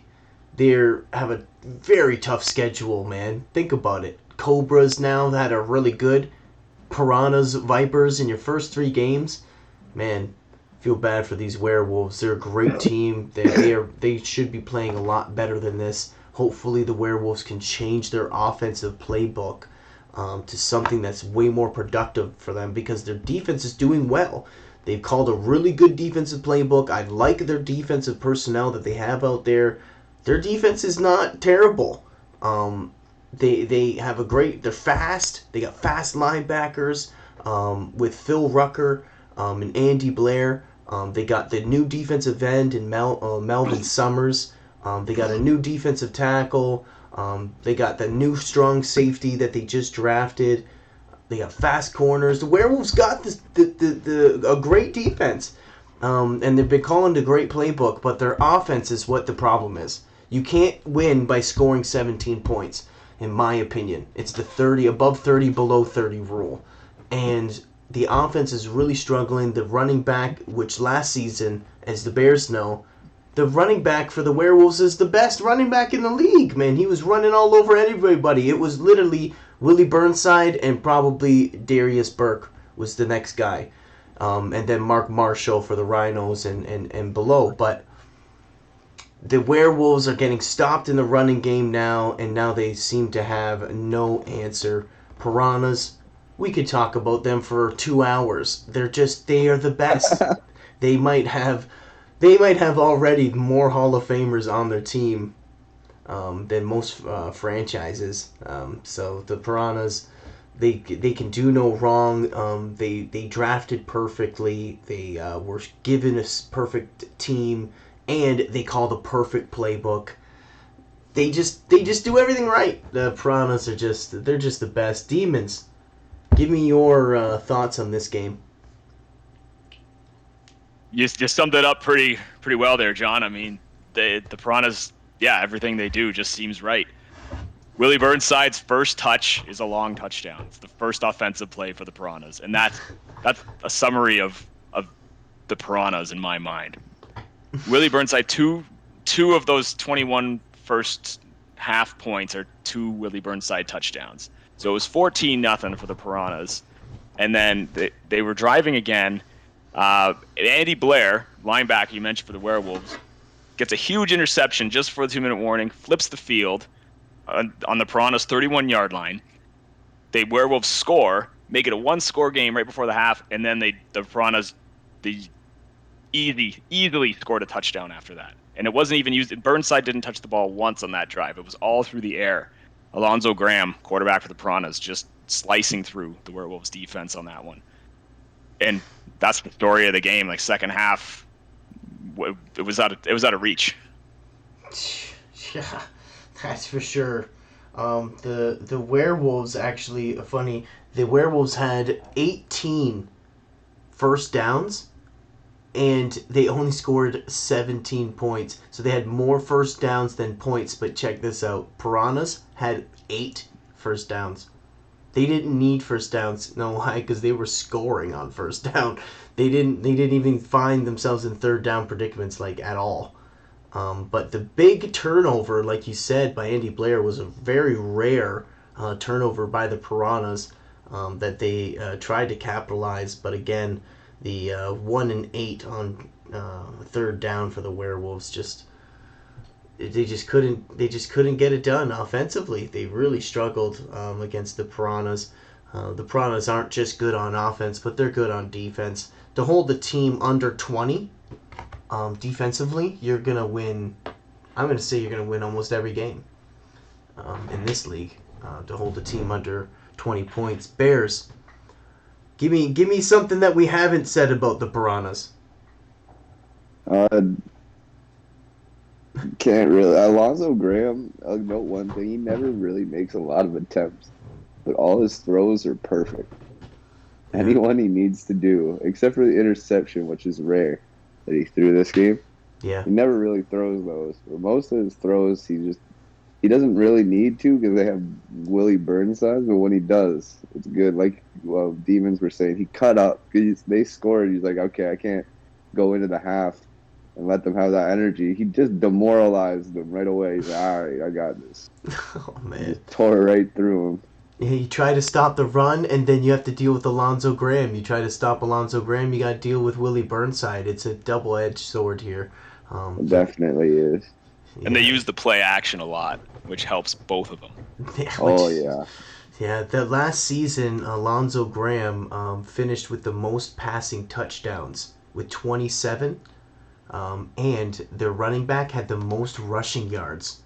have a very tough schedule, man. Think about it. Cobras now that are really good. Piranhas, Vipers in your first 3 games. Man, feel bad for these Werewolves. They're a great team. They should be playing a lot better than this. Hopefully the Werewolves can change their offensive playbook to something that's way more productive for them because their defense is doing well. They've called a really good defensive playbook. I like their defensive personnel that they have out there. Their defense is not terrible. They have a great. They're fast. They got fast linebackers with Phil Rucker and Andy Blair. They got the new defensive end in Melvin Summers. They got a new defensive tackle. They got the new strong safety that they just drafted. They got fast corners. The Werewolves got a great defense. And they've been calling the great playbook, but their offense is what the problem is. You can't win by scoring 17 points, in my opinion. It's the 30, above 30, below 30 rule. And the offense is really struggling. The running back, which last season, as the Bears know, the running back for the Werewolves is the best running back in the league, man. He was running all over everybody. It was literally Willie Burnside and probably Darius Burke was the next guy. And then Mark Marshall for the Rhinos and below. But the Werewolves are getting stopped in the running game now, and now they seem to have no answer. Piranhas, we could talk about them for 2 hours. They are the best. They might have already more Hall of Famers on their team than most franchises. So the Piranhas, they can do no wrong. They drafted perfectly. They were given a perfect team, and they call the perfect playbook. They just do everything right. The Piranhas they're just the best. Demons, give me your thoughts on this game. You summed it up pretty well there, John. I mean, the Piranhas, everything they do just seems right. Willie Burnside's first touch is a long touchdown. It's the first offensive play for the Piranhas, and that's a summary of the Piranhas in my mind. Willie Burnside, two of those 21 first half points are 2 Willie Burnside touchdowns. So it was 14-0 for the Piranhas, and then they were driving again. Andy Blair, linebacker you mentioned for the Werewolves, gets a huge interception just for the 2-minute warning, flips the field on the Piranhas' 31-yard line. The Werewolves score, make it a 1-score game right before the half, and then the Piranhas easily scored a touchdown after that. And it wasn't even used. Burnside didn't touch the ball once on that drive. It was all through the air. Alonzo Graham, quarterback for the Piranhas, just slicing through the Werewolves defense on that one. And that's the story of the game. Like second half, it was out of reach. Yeah, that's for sure. The werewolves actually funny. The werewolves had 18 first downs, and they only scored 17 points. So they had more first downs than points. But check this out: Piranhas had 8 first downs. They didn't need first downs. No, why? Because they were scoring on first down. They didn't. They didn't even find themselves in third down predicaments like at all. But the big turnover, like you said, by Andy Blair was a very rare turnover by the Piranhas that they tried to capitalize. But again, the 1 and 8 on third down for the Werewolves they just couldn't get it done offensively. They really struggled against the Piranhas. The Piranhas aren't just good on offense, but they're good on defense. To hold the team under 20 defensively, you're going to win. I'm going to say you're going to win almost every game in this league to hold the team under 20 points. Bears, give me something that we haven't said about the Piranhas. Can't really. Alonzo Graham, I'll note one thing. He never really makes a lot of attempts, but all his throws are perfect. Anyone he needs to do, except for the interception, which is rare that he threw this game. Yeah. He never really throws those. But most of his throws, he doesn't really need to because they have Willie Burnside. But when he does, it's good. Like Demons were saying, he cut up. They scored. He's like, okay, I can't go into the half and let them have that energy. He just demoralized them right away. He's like, all right, I got this. Oh man, he just tore right through him. Yeah, you try to stop the run, and then you have to deal with Alonzo Graham. You try to stop Alonzo Graham, you got to deal with Willie Burnside. It's a double-edged sword here. It definitely is. Yeah. And they use the play action a lot, which helps both of them. Yeah. Yeah, the last season, Alonzo Graham finished with the most passing touchdowns with 27, and their running back had the most rushing yards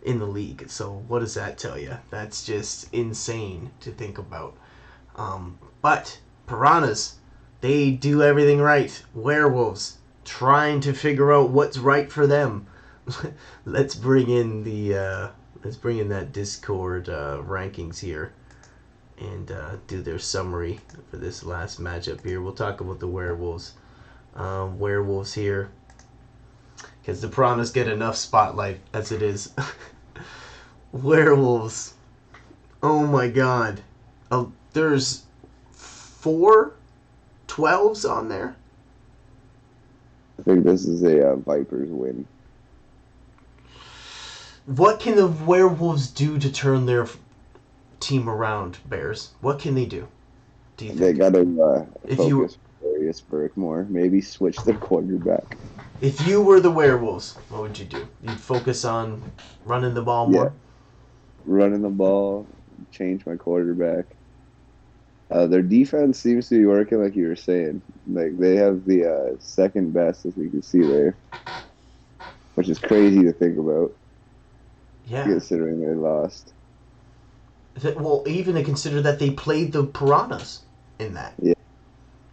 in the league. So what does that tell you? That's just insane to think about. But Piranhas, they do everything right. Werewolves, trying to figure out what's right for them. Let's bring in that Discord rankings here and do their summary for this last matchup here. We'll talk about the Werewolves. Werewolves here, because the Piranhas get enough spotlight as it is. Werewolves. Oh my god. There's 4 12s on there. I think this is a Vipers win. What can the Werewolves do to turn their team around, Bears? What can they do? Do you think? They got to focus Darius Burke more. Maybe switch their quarterback. If you were the Werewolves, what would you do? You'd focus on running the ball more? Running the ball, change my quarterback. Their defense seems to be working like you were saying. Like they have the second best, as we can see there, which is crazy to think about. Yeah. Considering they lost. Well, even to consider that they played the Piranhas in that. Yeah.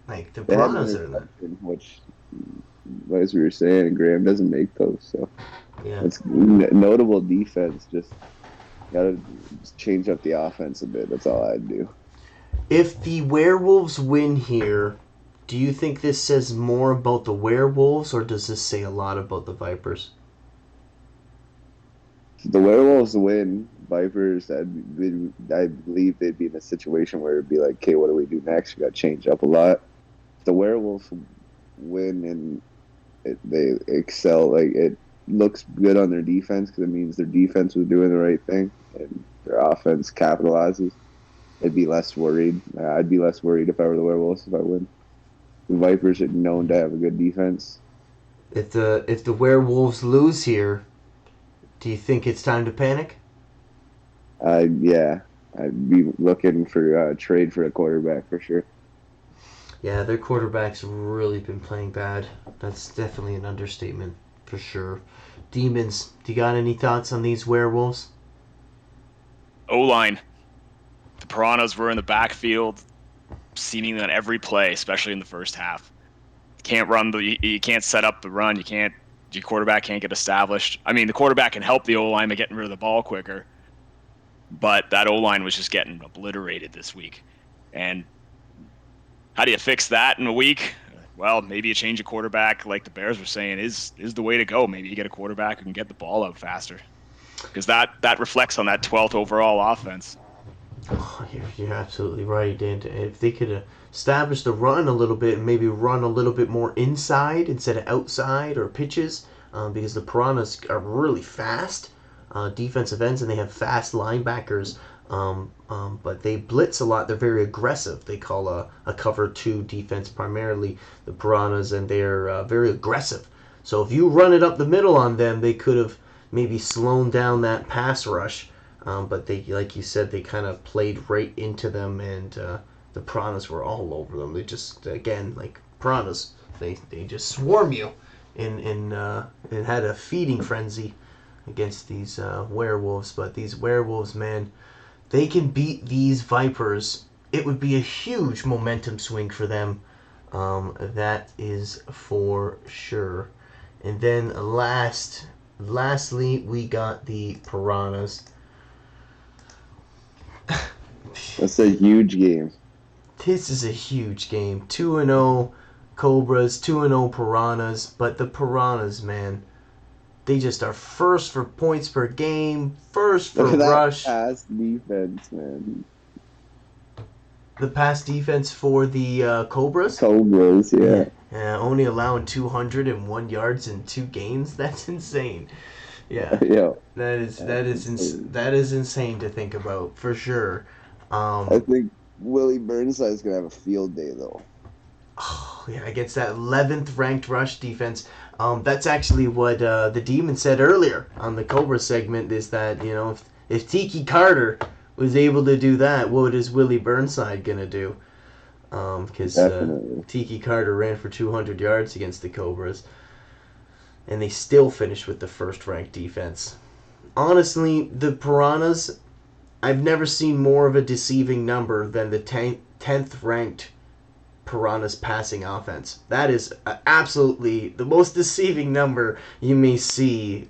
Like the Piranhas are in that. Which, as we were saying, Graham doesn't make those. So yeah, it's notable defense. Just gotta change up the offense a bit. That's all I'd do. If the Werewolves win here, do you think this says more about the Werewolves, or does this say a lot about the Vipers? If the Werewolves win, Vipers, I believe they'd be in a situation where it'd be like, okay, what do we do next? We got to change up a lot. If the Werewolves win and they excel, like it looks good on their defense because it means their defense was doing the right thing and their offense capitalizes. I'd be less worried. I'd be less worried if I were the Werewolves if I win. The Vipers are known to have a good defense. If the Werewolves lose here, do you think it's time to panic? Yeah. I'd be looking for a trade for a quarterback for sure. Yeah, their quarterback's really been playing bad. That's definitely an understatement for sure. Demons, do you got any thoughts on these Werewolves? O-line. The Piranhas were in the backfield, seemingly on every play, especially in the first half. You can't set up the run. Your quarterback can't get established. I mean, the quarterback can help the O-line by getting rid of the ball quicker, but that O-line was just getting obliterated this week. And how do you fix that in a week? Well, maybe a change of quarterback, like the Bears were saying, is the way to go. Maybe you get a quarterback who can get the ball out faster, because that reflects on that 12th overall offense. Oh, you're absolutely right. And if they could establish the run a little bit and maybe run a little bit more inside instead of outside or pitches, because the Piranhas are really fast defensive ends and they have fast linebackers. But they blitz a lot. They're very aggressive. They call a cover 2 defense primarily, the Piranhas, and they're very aggressive. So if you run it up the middle on them, they could have maybe slowed down that pass rush. But they, like you said, they kind of played right into them, and the Piranhas were all over them. They just, again, like Piranhas, they just swarm you and had a feeding frenzy against these werewolves. But these werewolves, man, they can beat these Vipers. It would be a huge momentum swing for them. That is for sure. And then lastly, we got the Piranhas. That's a huge game. This is a huge game. 2-0 Cobras, 2-0 Piranhas, but the Piranhas, man, they just are first for points per game, first for Look at rush. that pass defense, man. The pass defense for the Cobras? Cobras, yeah. Only allowing 201 yards in 2 games. That's insane. Yeah. Yeah. That is insane to think about, for sure. I think Willie Burnside's gonna have a field day though. Oh, yeah, against that 11th ranked rush defense. That's actually what the Demon said earlier on the Cobra segment, is that, you know, if Tiki Carter was able to do that, what is Willie Burnside gonna do? Because Tiki Carter ran for 200 yards against the Cobras, and they still finished with the first ranked defense. Honestly, the Piranhas, I've never seen more of a deceiving number than the 10th ranked Piranhas passing offense. That is absolutely the most deceiving number you may see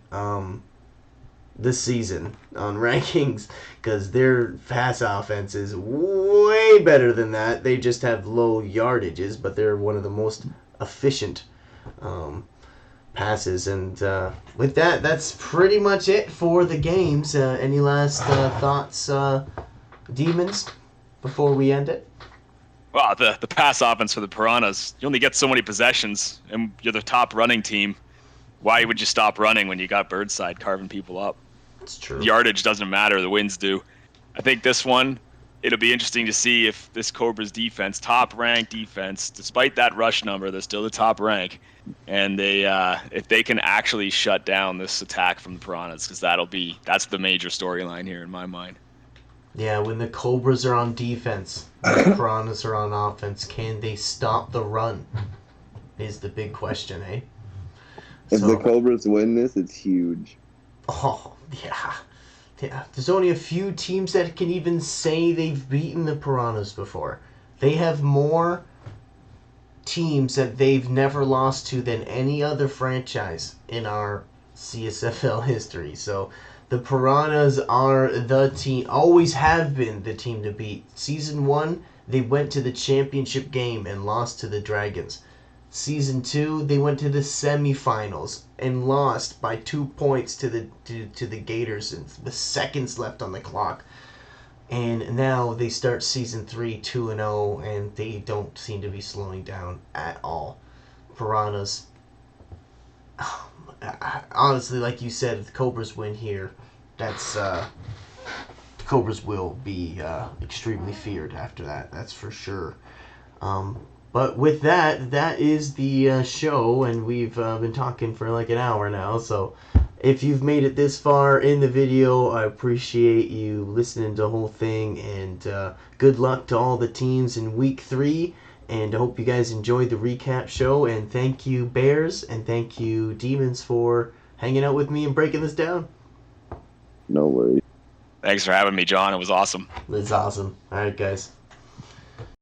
this season on rankings, because their pass offense is way better than that. They just have low yardages, but they're one of the most efficient passes. And with that, that's pretty much it for the games. Any last thoughts, Demons, before we end it? Well, the pass offense for the Piranhas, you only get so many possessions, and you're the top running team. Why would you stop running when you got Burnside carving people up? It's true. Yardage doesn't matter, the wins do. I think this one, it'll be interesting to see if this Cobra's defense, top-ranked defense, despite that rush number, they're still the top rank, and if they can actually shut down this attack from the Piranhas, because that's the major storyline here in my mind. Yeah, when the Cobras are on defense, the Piranhas are on offense, can they stop the run? Is the big question, eh? If the Cobras win this, it's huge. Oh, yeah. Yeah. There's only a few teams that can even say they've beaten the Piranhas before. They have more teams that they've never lost to than any other franchise in our CSFL history. So the Piranhas are the team, always have been the team to beat. Season 1, they went to the championship game and lost to the Dragons. Season 2, they went to the semifinals and lost by 2 points to the Gators with seconds left on the clock. And now they start Season 3 2-0, and they don't seem to be slowing down at all. Piranhas, honestly, like you said, if the Cobras win here, the Cobras will be extremely feared after that. That's for sure. But with that is the show, and we've been talking for like an hour now. So if you've made it this far in the video, I appreciate you listening to the whole thing, and good luck to all the teams in Week 3. And I hope you guys enjoyed the recap show. And thank you, Bears, and thank you, Demons, for hanging out with me and breaking this down. No worries. Thanks for having me, John. It was awesome. It's awesome. All right, guys.